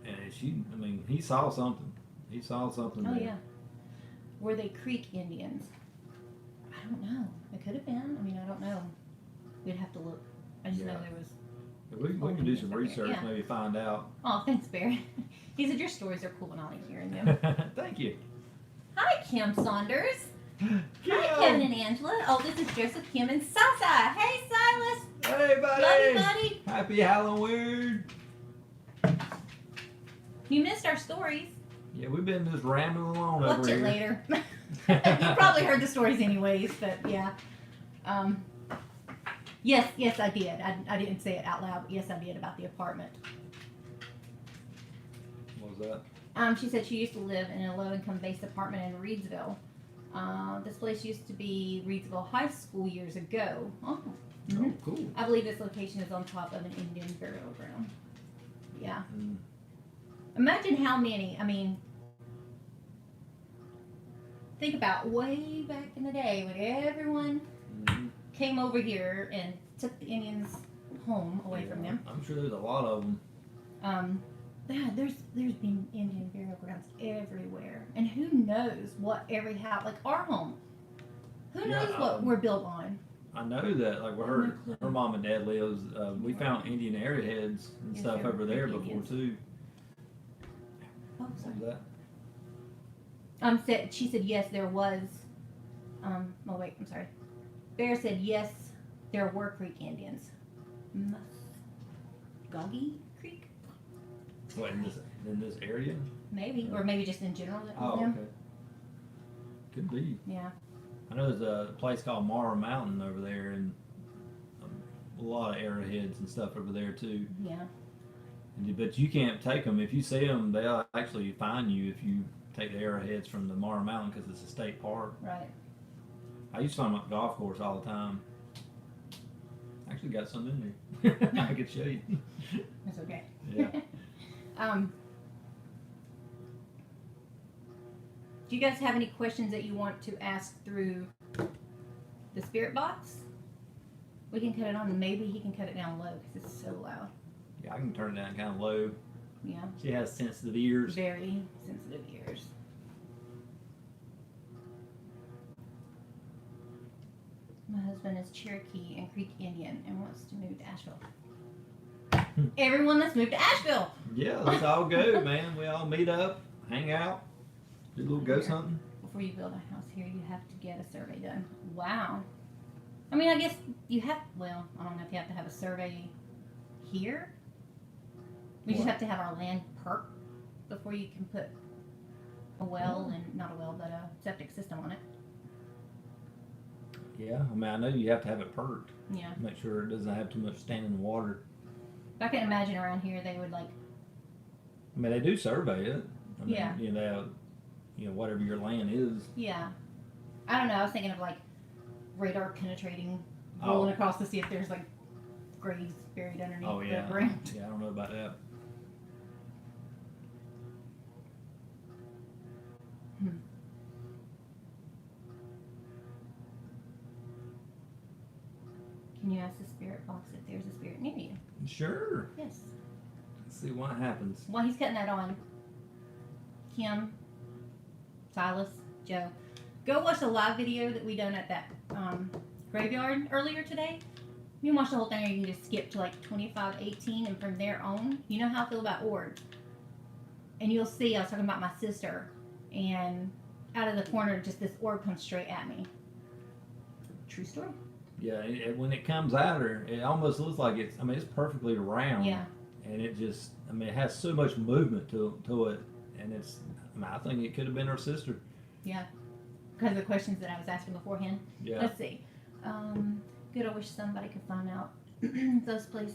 And he saw something. He saw something Oh there. yeah. Were they Creek Indians? I don't know. It could have been. I mean, I don't know. We'd have to look. I just know Yeah. there was. We can do some research, Yeah. maybe find out. Oh, thanks, Barry. He said your stories are cool and I like hearing them. Thank you. Hi, Kim Saunders. Hi, Kim. Kevin and Angela. Oh, this is Joseph, Kim, and Sasa. Hey, Silas. Hey, buddy. Love you, buddy. Happy Halloween. You missed our stories. Yeah, we've been just rambling along Watch over it here. later. You probably heard the stories anyways, but yeah. Yes, I did. I didn't say it out loud, but yes, I did about the apartment. What was that? She said she used to live in a low-income based apartment in Reedsville. This place used to be Reedsville High School years ago. Oh, Oh, cool. I believe this location is on top of an Indian burial ground. Yeah. Mm. Imagine how many, I mean, think about way back in the day when everyone Mhm. came over here and took the Indians home away from them. I'm sure there's a lot of them. Yeah, there's been Indian burial grounds everywhere, and who knows what every house, like our home, who Yeah, knows what we're built on? I know that, like, where her mom and dad lives, we found Indian arrowheads and Yes, stuff they were over there Creek before Indians. too. Oh, What sorry. was that? She said yes, there was. Oh wait, I'm sorry. Bear said yes, there were Creek Indians. Muscogee Creek, What, in this area? maybe, or maybe just in general that was Oh, them. okay. Could be. Yeah. I know there's a place called Morrow Mountain over there, and a lot of arrowheads and stuff over there too. Yeah. But you can't take them. If you see them, they'll actually fine you if you take the arrowheads from the Morrow Mountain because it's a state park. Right. I used to find them at the golf course all the time. Actually got some in there. I could show you. That's okay. Yeah. Do you guys have any questions that you want to ask through the spirit box? We can cut it on, and maybe he can cut it down low because it's so loud. Yeah, I can turn it down kind of low. Yeah. She has sensitive ears. Very sensitive ears. My husband is Cherokee and Creek Indian and wants to move to Asheville. Everyone that's moved to Asheville. Yeah, let's all go, man. We all meet up, hang out, do a little ghost hunting. Before you build a house here, you have to get a survey done. Wow. I mean, I guess you have, well, I don't know if you have to have a survey here. We just What? have to have our land perked before you can put a well and, not a well, but a septic system on it. Yeah, I mean, I know you have to have it perked. Yeah. Make sure it doesn't have too much standing water. I can imagine around here they would like, I mean, they do survey it. I mean, Yeah. Whatever your land is. yeah. I don't know, I was thinking of like radar penetrating, Oh. rolling across to see if there's like graves buried underneath Oh, yeah. the ground. Yeah, I don't know about that. Can you ask the spirit box if there's a spirit near you? Sure. Yes. Let's see what happens. While he's cutting that on, Kim, Silas, Joe, go watch the live video that we done at that graveyard earlier today. You can watch the whole thing, or you can just skip to like 25:18, and from there on, you know how I feel about orbs. And you'll see, I was talking about my sister, and out of the corner, just this orb comes straight at me. True story. Yeah, when it comes at her, it almost looks like it's perfectly round. Yeah. And it just, it has so much movement to it. And it's, I think it could have been her sister. Yeah. Because of the questions that I was asking beforehand. Yeah. Let's see. Good, I wish somebody could find out. This place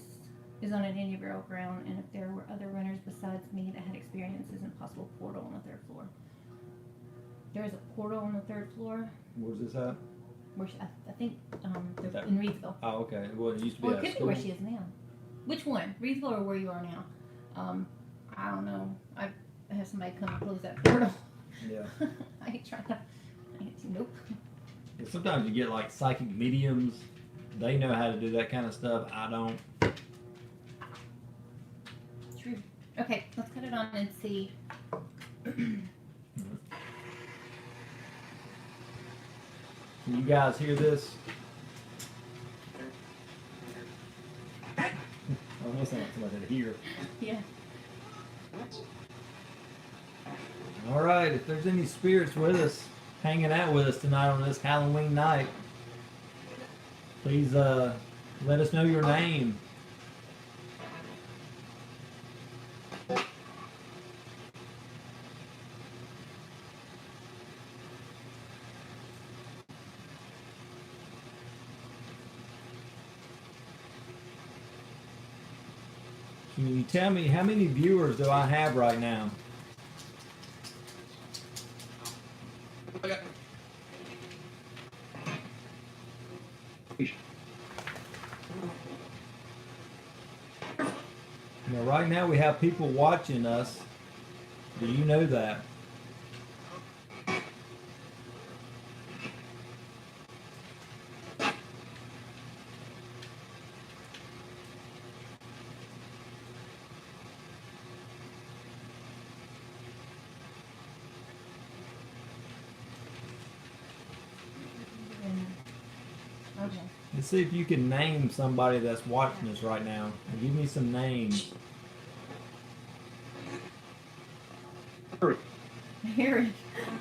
is on an Indian burial ground, and if there were other runners besides me that had experiences, an impossible portal on the 3rd floor. There is a portal on the 3rd floor, Where's this at? where I think they're That- in Reedsville. Oh, okay. Well, it used to be Well, it at could be school. where she is now. Which one? Reedsville or where you are now? I don't know. I have somebody come and close that portal. Yeah. I ain't trying to. Nope. And sometimes you get like psychic mediums They know how to do that kind of stuff. I don't. True. Okay, let's cut it on and see. Can you guys hear this? Almost sounds like somebody to hear. Yeah. All right, if there's any spirits with us, hanging out with us tonight on this Halloween night, please let us know your name. Can you tell me how many viewers do I have right now? Now, right now we have people watching us. Do you know that? Okay. Let's see if you can name somebody that's watching us right now. Give me some names. Harry.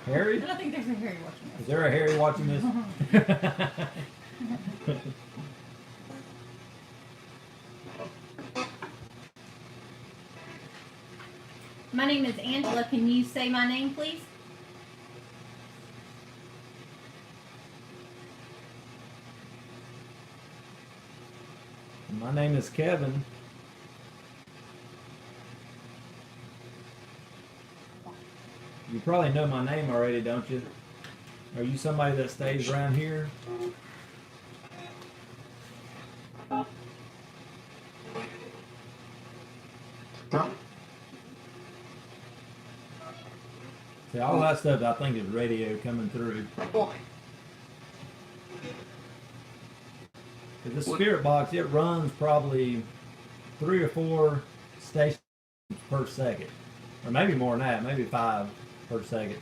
Harry? I don't think there's a Harry watching Is there a Harry watching this? My name is Angela. Can you say my name, please? My name is Kevin. You probably know my name already, don't you? Are you somebody that stays around here? See, all that stuff I think is radio coming through. The spirit box, it runs probably 3 or 4 stations per second. Or maybe more than that, maybe 5 per second.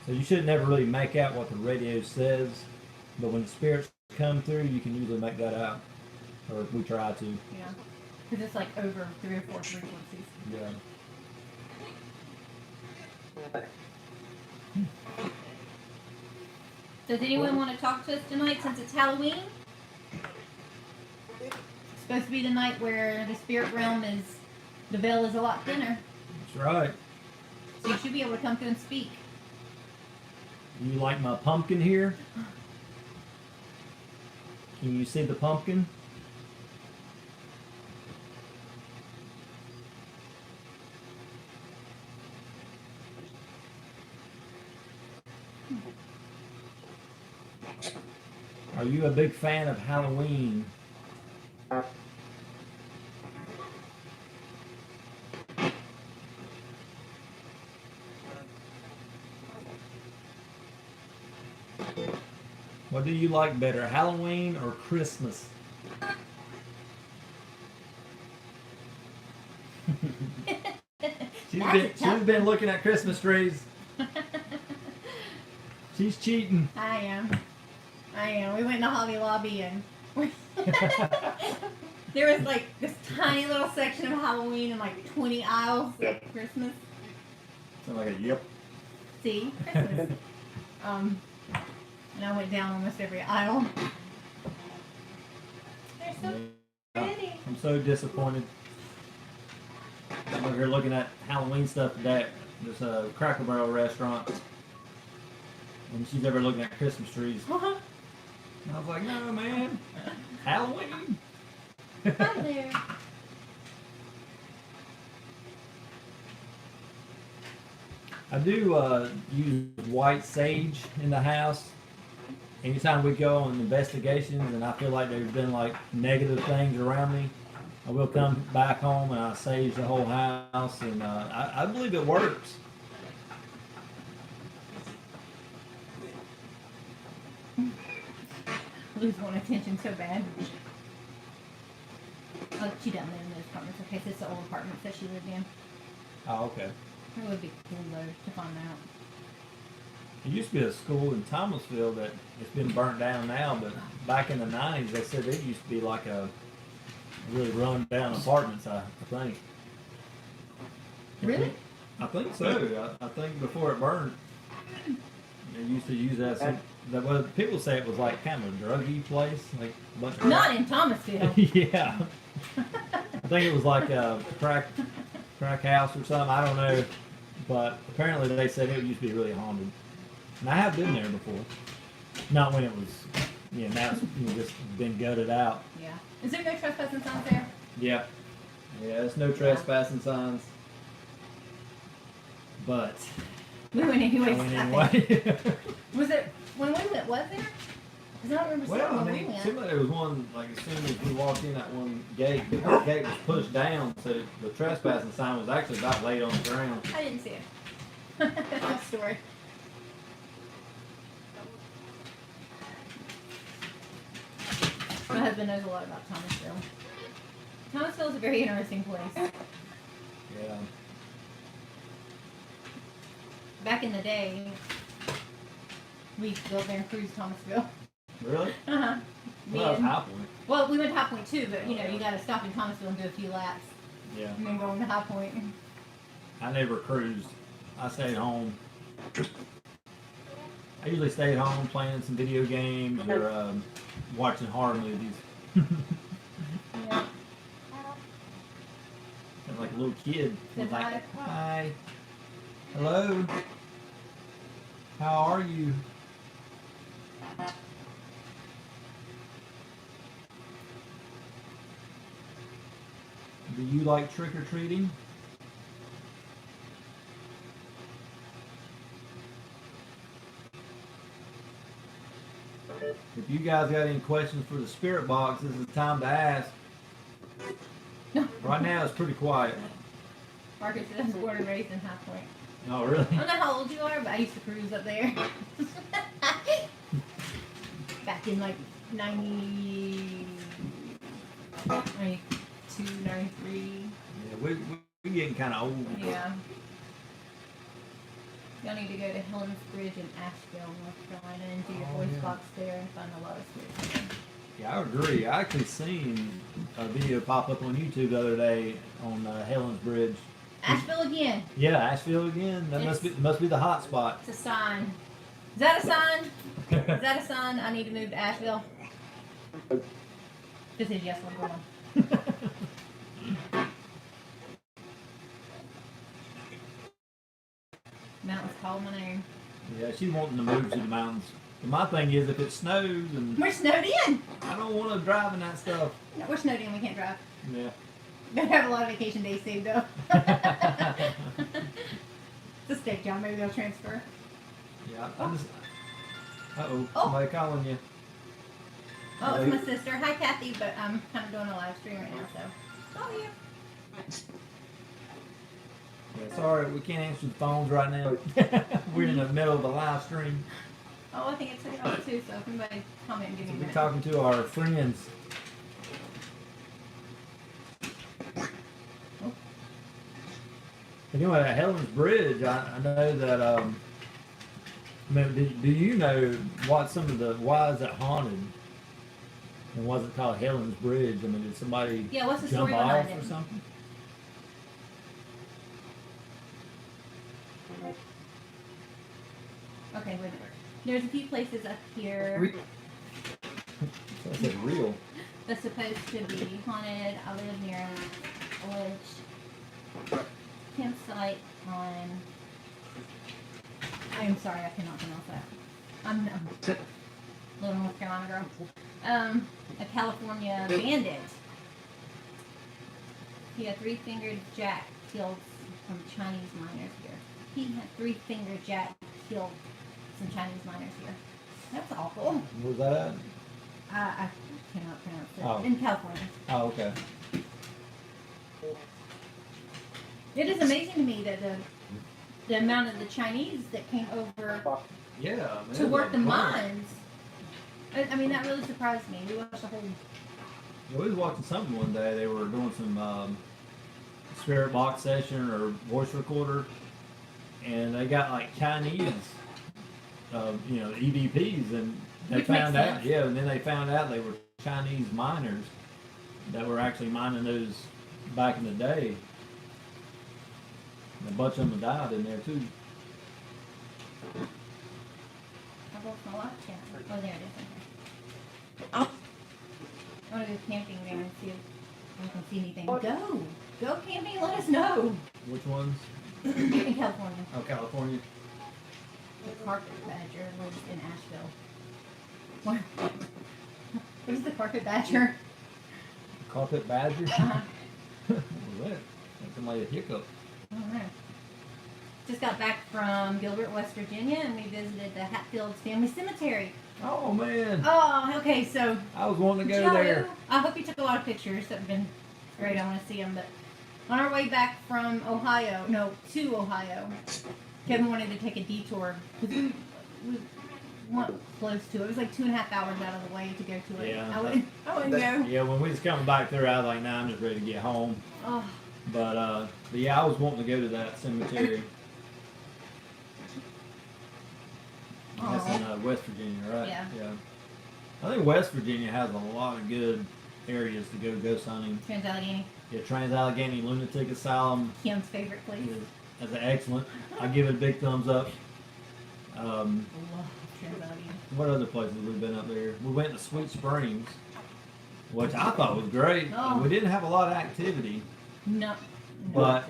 So you should never really make out what the radio says, but when the spirits come through, you can usually make that out. Or we try to. Yeah. Because it's like over 3 or 4 frequencies. Yeah. Does anyone want to talk to us tonight since it's Halloween? It's supposed to be the night where the spirit realm is, the veil is a lot thinner. That's right. So you should be able to come through and speak. You like my pumpkin here? Can you see the pumpkin? Are you a big fan of Halloween? What do you like better, Halloween or Christmas? She's been looking at Christmas trees. She's cheating. I am. We went to Hobby Lobby and there was like this tiny little section of Halloween and like 20 aisles of Christmas. Sound like a yep. See? Christmas. And I went down almost every aisle. They're so pretty. I'm so disappointed. I'm over here looking at Halloween stuff today. There's a Cracker Barrel restaurant. And she's ever looking at Christmas trees. And I was like, no, man. Halloween. Hi there. I do use white sage in the house. Anytime we go on investigations and I feel like there's been like negative things around me, I will come back home and I sage the whole house, and I believe it works. Lou's wanting attention so bad. Oh, she doesn't live in those apartments. Okay, so it's the old apartments that she lived in. Oh, okay. It would be cool though to find out. There used to be a school in Thomasville that it's been burnt down now, but back in the 90s, they said it used to be like a really run down apartments, I think. Really? I think so. I think before it burned, they used to use that. That was, people say it was like kind of a druggy place, like a bunch of Not in Thomasville. yeah. I think it was like a crack house or something. I don't know, but apparently they said it used to be really haunted. And I have been there before. Not when it was, now it's just been gutted out. Yeah. Is there no trespassing signs there? Yeah. Yeah, there's no trespassing signs. But We went anyways. I went I think. anyway. Was it when we went? Was there? 'Cause I don't remember seeing Well, I when mean, we went. seemed like there was one, like as soon as we walked in that one gate, the gate was pushed down, so the trespassing sign was actually about laid on the ground. I didn't see it. That's the story. My husband knows a lot about Thomasville. Thomasville is a very interesting place. Yeah. Back in the day, we used to go there and cruise Thomasville. Really? Uh-huh. Well, that was High Point. Well, we went to High Point too, but you got to stop in Thomasville and do a few laps Yeah. and then go into High Point. I never cruised. I stayed home. I usually stayed home playing some video games or watching horror movies. Yeah. And like a little kid. Said was like, hi. hi. Hello. How are you? Do you like trick or treating? If you guys got any questions for the spirit box, this is the time to ask. Right now it's pretty quiet. Marcus was born and raised in High Point. Oh, really? I don't know how old you are, but I used to cruise up there. Back in like 92, 93. Yeah, we're getting kind of old. Yeah. Y'all need to go to Helen's Bridge in Asheville, North Carolina, and do your Oh, voice yeah. box there and find a lot of spirits. Yeah, I agree. I actually seen a video pop up on YouTube the other day on Helen's Bridge. Asheville again. Yeah, Asheville again. That must be the hot spot. It's a sign. Is that a sign? Is that a sign? I need to move to Asheville. Just says yes, I'm going. Mountains call my name. Yeah, she's wanting to move to the mountains. But my thing is, if it snows and We're snowed in. I don't want to drive in that stuff. No, we're snowed in. We can't drive. Yeah. Better have a lot of vacation days saved up. It's a steak job. Maybe they'll transfer. Yeah. I just. Uh-oh. Oh. Somebody calling you. Oh, it's my sister. Hi, Kathy. But I'm kind of doing a live stream right now, so. Oh, yeah. Yeah, sorry, we can't answer the phones right now. We're in the middle of a live stream. Oh, I think it's took it off too. So if anybody comment and give me a We're minute. talking to our friends. Anyway, at Helen's Bridge, I know that. I mean, do you know what some of the why is it haunted? And was it called Helen's Bridge? I mean, did somebody Yeah, what's the jump story off behind or it? something? Okay, wait. There's a few places up here I said real. that's supposed to be haunted. I live near a village campsite on. I am sorry, I cannot pronounce that. I'm little North Carolina girl. A California bandit. He had three-fingered Jack killed some Chinese miners here. He had three-fingered Jack killed some Chinese miners here. That's awful. Where's that at? I cannot pronounce it. Oh. In California. Oh, okay. It is amazing to me that the amount of the Chinese that came over Yeah. Man, to work the that's mines I mean, that really surprised me. We watched the whole. Yeah, we was watching something one day. They were doing some spirit box session or voice recorder, and they got like Chinese, EVPs, and they Which makes found out, sense. yeah, and then they found out they were Chinese miners that were actually mining those back in the day. And a bunch of them died in there too. I broke my watch channel. Oh, there it is. Okay. I want to go camping there and see if I can see anything. Go camping. Let us know. Which ones? In California, Oh, California. the carpet badger lives in Asheville. What? What is the carpet badger? Carpet badger. Uh-huh. What was that? That's somebody a hiccup. I don't know. Just got back from Gilbert, West Virginia, and we visited the Hatfields Family Cemetery. Oh man, Oh, okay, so I was wanting to go Joe, there. I hope you took a lot of pictures. That have been great. I want to see them. But on our way back from to Ohio, Kevin wanted to take a detour because we weren't close to it. It was like 2.5 hours out of the way to go to it. Yeah. I wouldn't go. Yeah, when we was coming back through, I was like, nah, I'm just ready to get home. Oh, But yeah, I was wanting to go to that cemetery. That's in West Virginia, right? Yeah. I think West Virginia has a lot of good areas to go ghost hunting. Trans-Allegheny, Yeah, Trans-Allegheny Lunatic Asylum Kim's favorite place. is excellent. I give it a big thumbs up. Love Trans-Allegheny. What other places we've been up there? We went to Sweet Springs, which I thought was great. Oh. We didn't have a lot of activity. No. But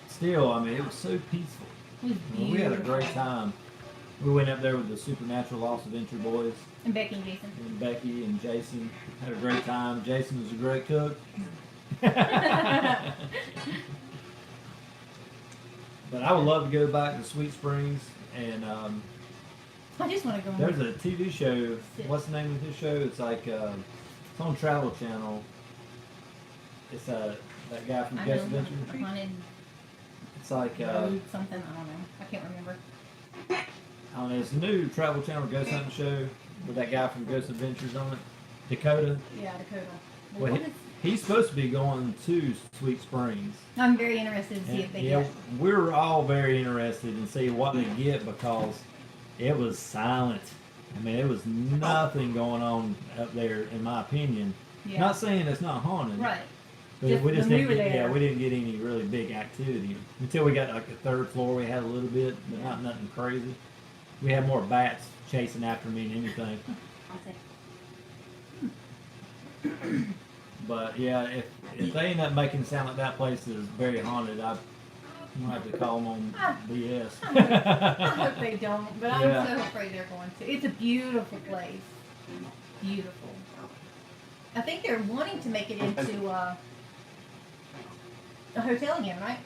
still, I mean, it was so peaceful. It was I mean, we had a beautiful. great time. We went up there with the Supernatural Loss Adventure boys, And Becky and Jason. and Becky and Jason. Had a great time. Jason was a great cook. But I would love to go back to Sweet Springs. And I just want to go. there's a TV show. What's the name of this show? It's like it's on Travel Channel. It's that guy from I Ghost know. Adventure. Haunted It's like Road something. I don't know. I can't remember. I don't know, it's a new Travel Channel ghost hunting show with that guy from Ghost Adventures on it, Dakota. Yeah, Dakota. Well, he's supposed to be going to Sweet Springs. I'm very interested to see And, if they yeah, get. we're all very interested in seeing what they get because it was silent. I mean, it was nothing going on up there, in my opinion. Yeah. Not saying it's not haunted, Right. but Just we just when we didn't were get, there. we didn't get any really big activity until we got like the third floor. We had a little bit, but not nothing crazy. We had more bats chasing after me than anything. I'll say. But yeah, if they end up making it sound like that place is very haunted, I'm gonna have to call them on BS. I hope they don't, but I'm Yeah. so afraid they're going to. It's a beautiful place. Beautiful. I think they're wanting to make it into a hotel again, right?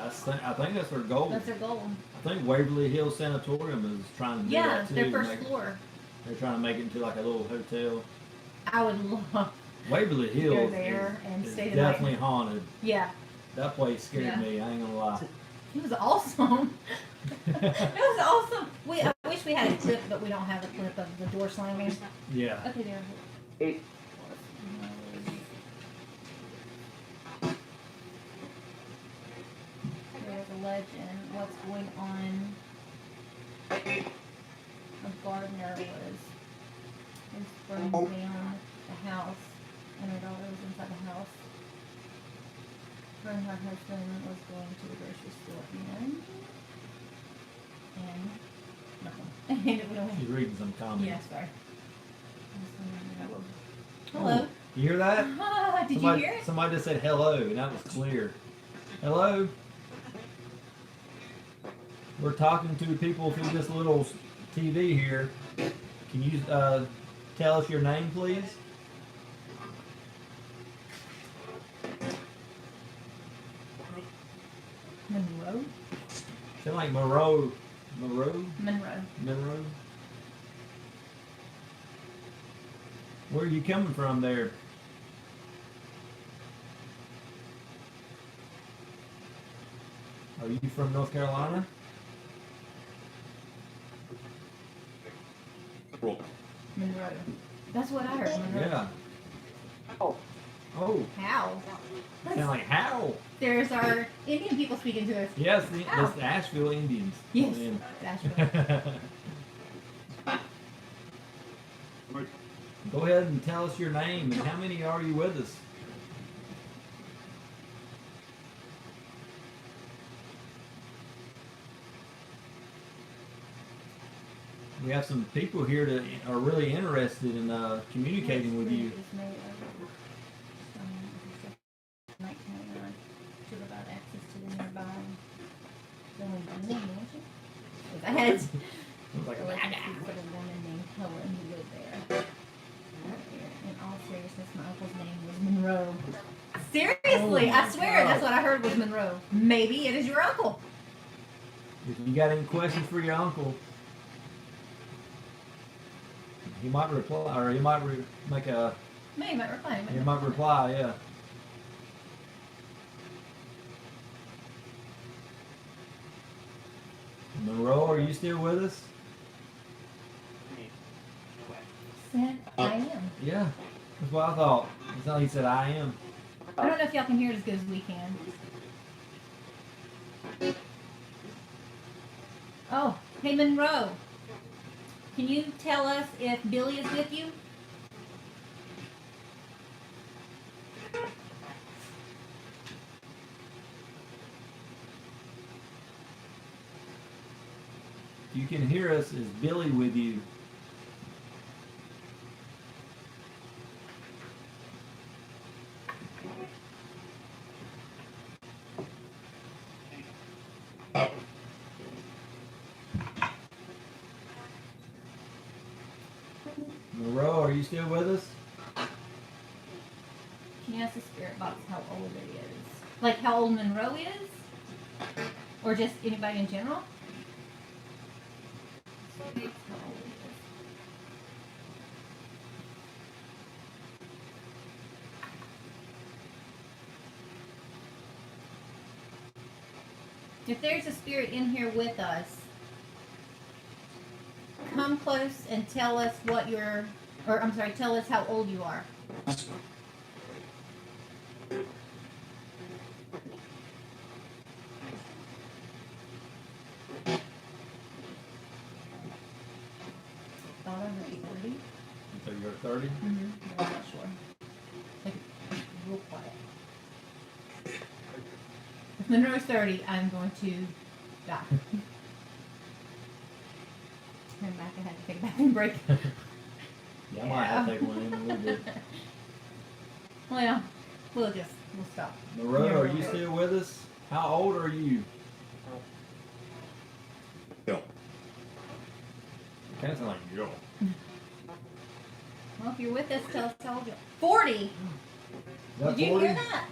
I think that's their goal. That's their goal. I think Waverly Hills Sanatorium is trying to do Yeah, that too. their to first make- floor. They're trying to make it into like a little hotel. I would love. Waverly Hills there and is stay the night. definitely haunted. Yeah, That place scared Yeah. me. I ain't gonna lie. it was awesome. It was awesome. I wish we had a clip, but we don't have a clip of the door slamming. Yeah. Okay, there. There's a legend. What's going on? A gardener was burned down the house, and her daughter was inside the house. Her and her husband was going to the grocery store and nothing. And it would only. She's reading some comments. Yeah, sorry. Hello. You hear that? Did somebody, you hear it? Somebody just said hello, and that was clear. Hello? We're talking to people through this little TV here. Can you tell us your name, please? Monroe? Sound like Monroe. Monroe? Monroe. Monroe? Where are you coming from there? Are you from North Carolina? Monroe. That's what I heard. Monroe. Yeah. Oh, Oh, How? sound like how? There's our Indian people speaking to us. Yes, How? that's the Asheville Indians. Yes. Man. Asheville. Go ahead and tell us your name and how many are you with us? We have some people here that are really interested in communicating with you. It's made of, 1999. Should have got access to the nearby. I had Sounds like a a legacy for the woman named Helen who lived there. In all seriousness, my uncle's name was Monroe. Seriously, Oh I my swear God. that's what I heard was Monroe. Maybe it is your uncle. If you got any questions for your uncle, he might reply, or he might make a. Maybe might reply. He might reply, yeah. Monroe, are you still with us? Said I am. Yeah, that's what I thought. That's how he said I am. I don't know if y'all can hear it as good as we can. Oh, hey Monroe. Can you tell us if Billy is with you? If you can hear us, is Billy with you? Monroe, are you still with us? Can you ask the spirit box how old it is? Like how old Monroe is? Or just anybody in general? How old he is. If there's a spirit in here with us, come close and tell us what you're, or I'm sorry, tell us how old you are. Thought I might be 30. So you're 30? Mm-hmm. I'm not sure. Like, real quiet. If Monroe's 30, I'm going to die. Turn back, I had to take a bathroom break. Yeah, I might have to take one in a little bit. Well, we'll stop. Monroe, are you still with us? How old are you? no. Kind of sound like yo. Well, if you're with us, tell us how old you are. 40! Is that Did you 40? hear that?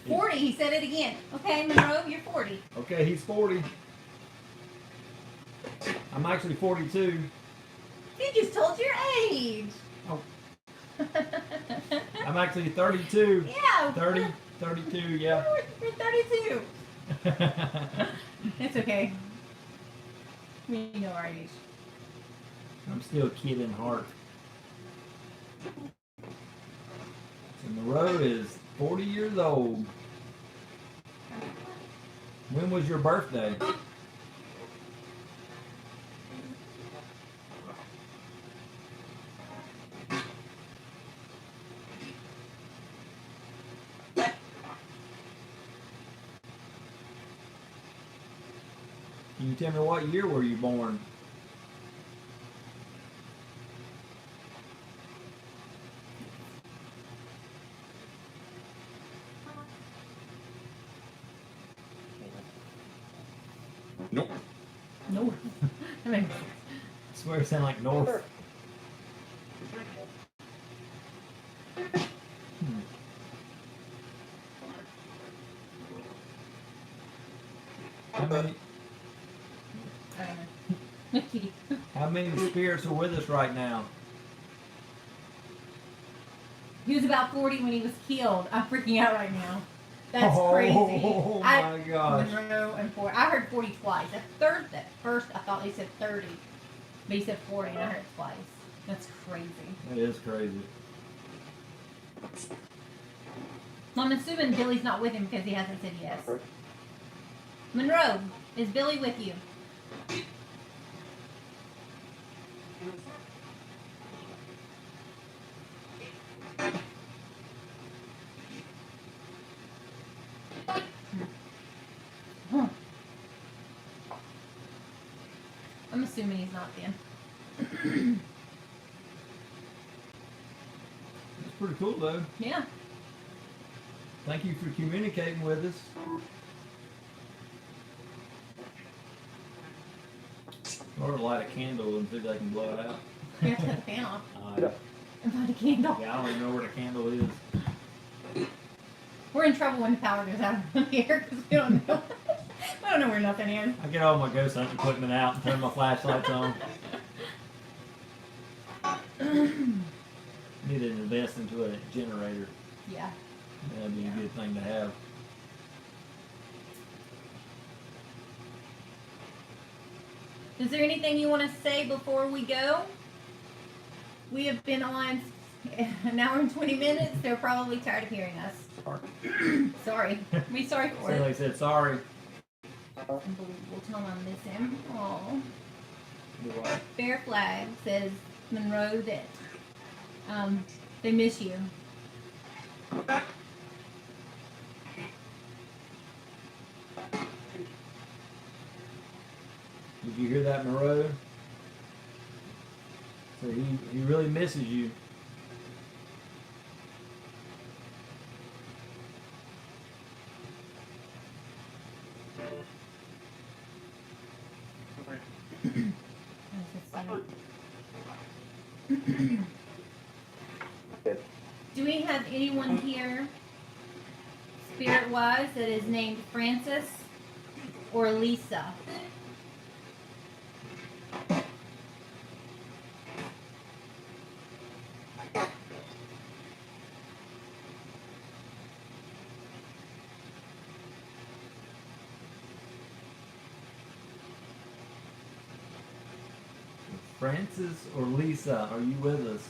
40, he said it again. Okay, Monroe, you're 40. Okay, he's 40. I'm actually 42. He just told your age. Oh. I'm actually 32. Yeah. 30, 32, yeah. You're 32. It's okay. We know our age. I'm still a kid in heart. And Monroe is 40 years old. When was your birthday? Can you tell me what year were you born? Nope. No. I mean, I swear it sounded like North. How many, I don't know. Kitty. how many spirits are with us right now? He was about 40 when he was killed. I'm freaking out right now. That's crazy. Oh my gosh. Monroe and 40. I heard 40 twice. At first, I thought he said 30, but he said 40, and I heard it twice. That's crazy. That is crazy. I'm assuming Billy's not with him because he hasn't said yes. Monroe, is Billy with you? Huh. I'm assuming he's not then. It's pretty cool though. Yeah. Thank you for communicating with us. Or light a candle and see if they can blow it out. Here, cut the fan off Yeah, and find a candle. I don't even know where the candle is. We're in trouble when the power goes out around here because we don't know. We don't know where nothing is. I get all my ghost hunting equipment out and turn my flashlights on. Need to invest into a generator. Yeah. That'd be a good thing to have. Is there anything you want to say before we go? We have been on an hour and 20 minutes. They're probably tired of hearing us. Sorry. We sorry for So it. they said sorry. We'll tell them I miss him. Aw. Do what? Fair Flag says, Monroe, that they miss you. Did you hear that, Moreau? So he really misses you. Do we have anyone here, spirit-wise, that is named Francis or Lisa? Francis or Lisa, are you with us?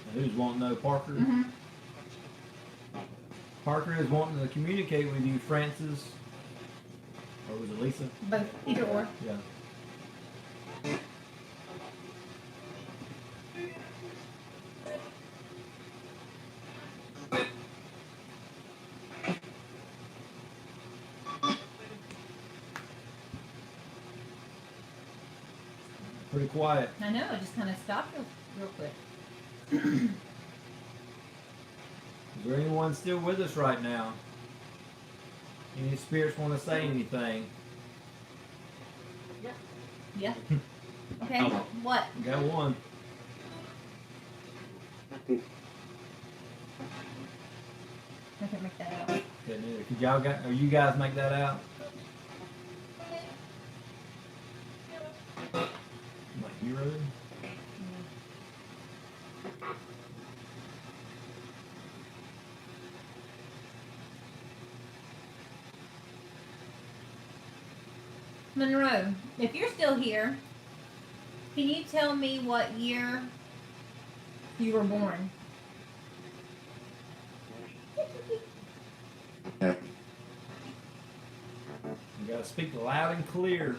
Now, who's wanting to know? Parker? Mm-hmm. Parker is wanting to communicate with you, Francis. Or was it Lisa? Both, either or. Yeah. Pretty quiet. I know, it just kind of stopped real quick. Is there anyone still with us right now? Any spirits want to say anything? Yeah. Okay, what? We got one. I can make that out. Couldn't either. Could y'all or you guys make that out? My hero? Monroe, if you're still here, can you tell me what year you were born? Yeah. You gotta speak loud and clear.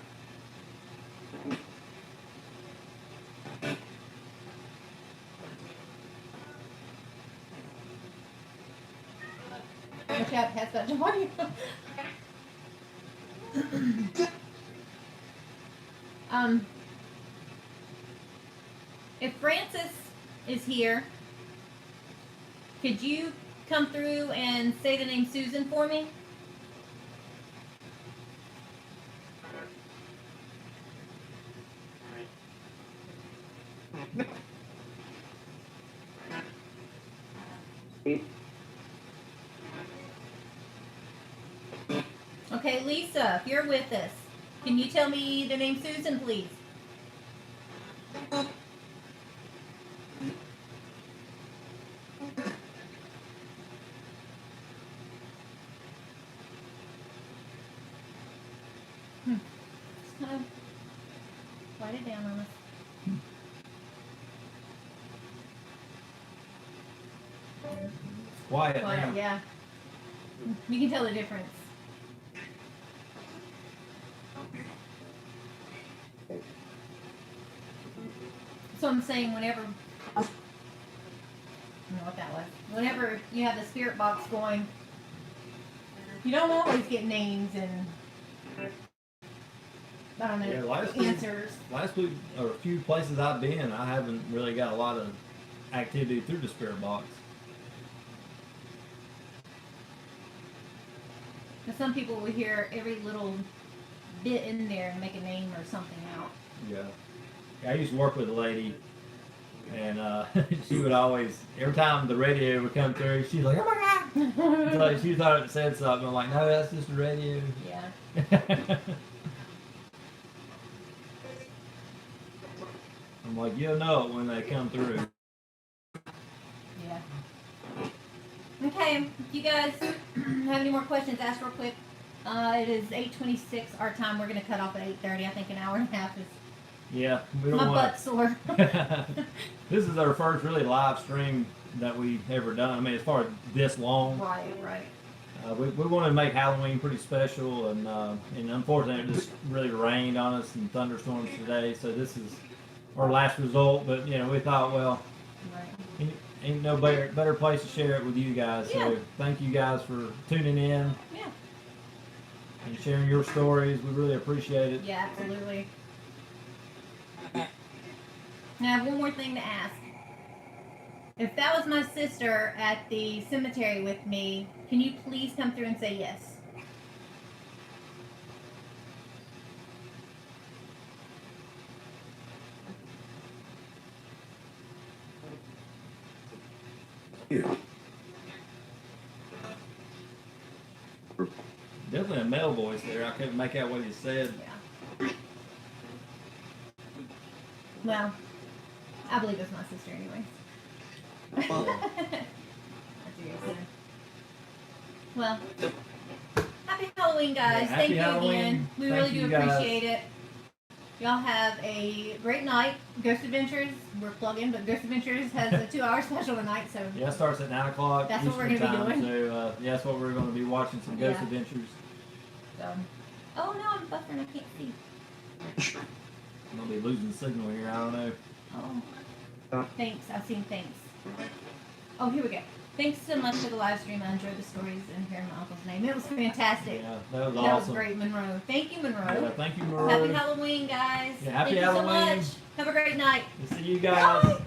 Watch out, pass that on you. If Francis is here, could you come through and say the name Susan for me? Okay, Lisa, if you're with us, can you tell me the name Susan, please? Write it down on us. Quiet now. Quiet, yeah. You can tell the difference. So I'm saying whenever, I don't know what that was. Whenever you have the spirit box going, you don't always get names and I don't know, Yeah, last week- answers. Last week, or a few places I've been, I haven't really got a lot of activity through the spirit box. But some people will hear every little bit in there and make a name or something out. Yeah. I used to work with a lady, and she would always, every time the radio would come through, she's like, "Oh my god!" So she thought it said something. I'm like, "No, that's just the radio." Yeah. I'm like, "You'll know it when they come through." Yeah. Okay, if you guys have any more questions, ask real quick. It is 8:26 our time. We're gonna cut off at 8:30. I think an hour and a half is Yeah, we don't my want. butt's sore. This is our first really live stream that we've ever done. I mean, as far as this long, Right, right. we wanted to make Halloween pretty special, and unfortunately, it just really rained on us and thunderstorms today. So this is our last result. But you know, we thought, well, Right. ain't no better place to share it with you guys. So Yeah. thank you guys for tuning in Yeah. and sharing your stories. We really appreciate it. Yeah, absolutely. Now I have one more thing to ask. If that was my sister at the cemetery with me, can you please come through and say yes? Yeah. Definitely a male voice there. I couldn't make out what you said. Yeah. Well, I believe it's my sister anyway. That's your sister. Well, happy Halloween, guys. Yeah, Thank happy you Halloween. again. We Thank really do you, guys. appreciate it. Y'all have a great night. Ghost Adventures, we're plugging, but Ghost Adventures has a 2-hour special tonight, so Yeah, it starts at 9 o'clock. That's what we're Eastern gonna be time, doing. So yeah, that's what we're going to be watching, some Ghost Yeah. Adventures. oh no, I'm buffering, I can't see. I'm going to be losing signal here. I don't know. Oh. Thanks, I've seen thanks. Oh, here we go. Thanks so much for the live stream. I enjoyed the stories and hearing my uncle's name. It was fantastic. Yeah, that was That awesome. was great, Monroe. Thank you, Monroe. Yeah, thank you, Monroe. Happy Halloween, guys. Yeah, happy Thank Halloween. you so much. Have a great night. We'll see you guys. Bye.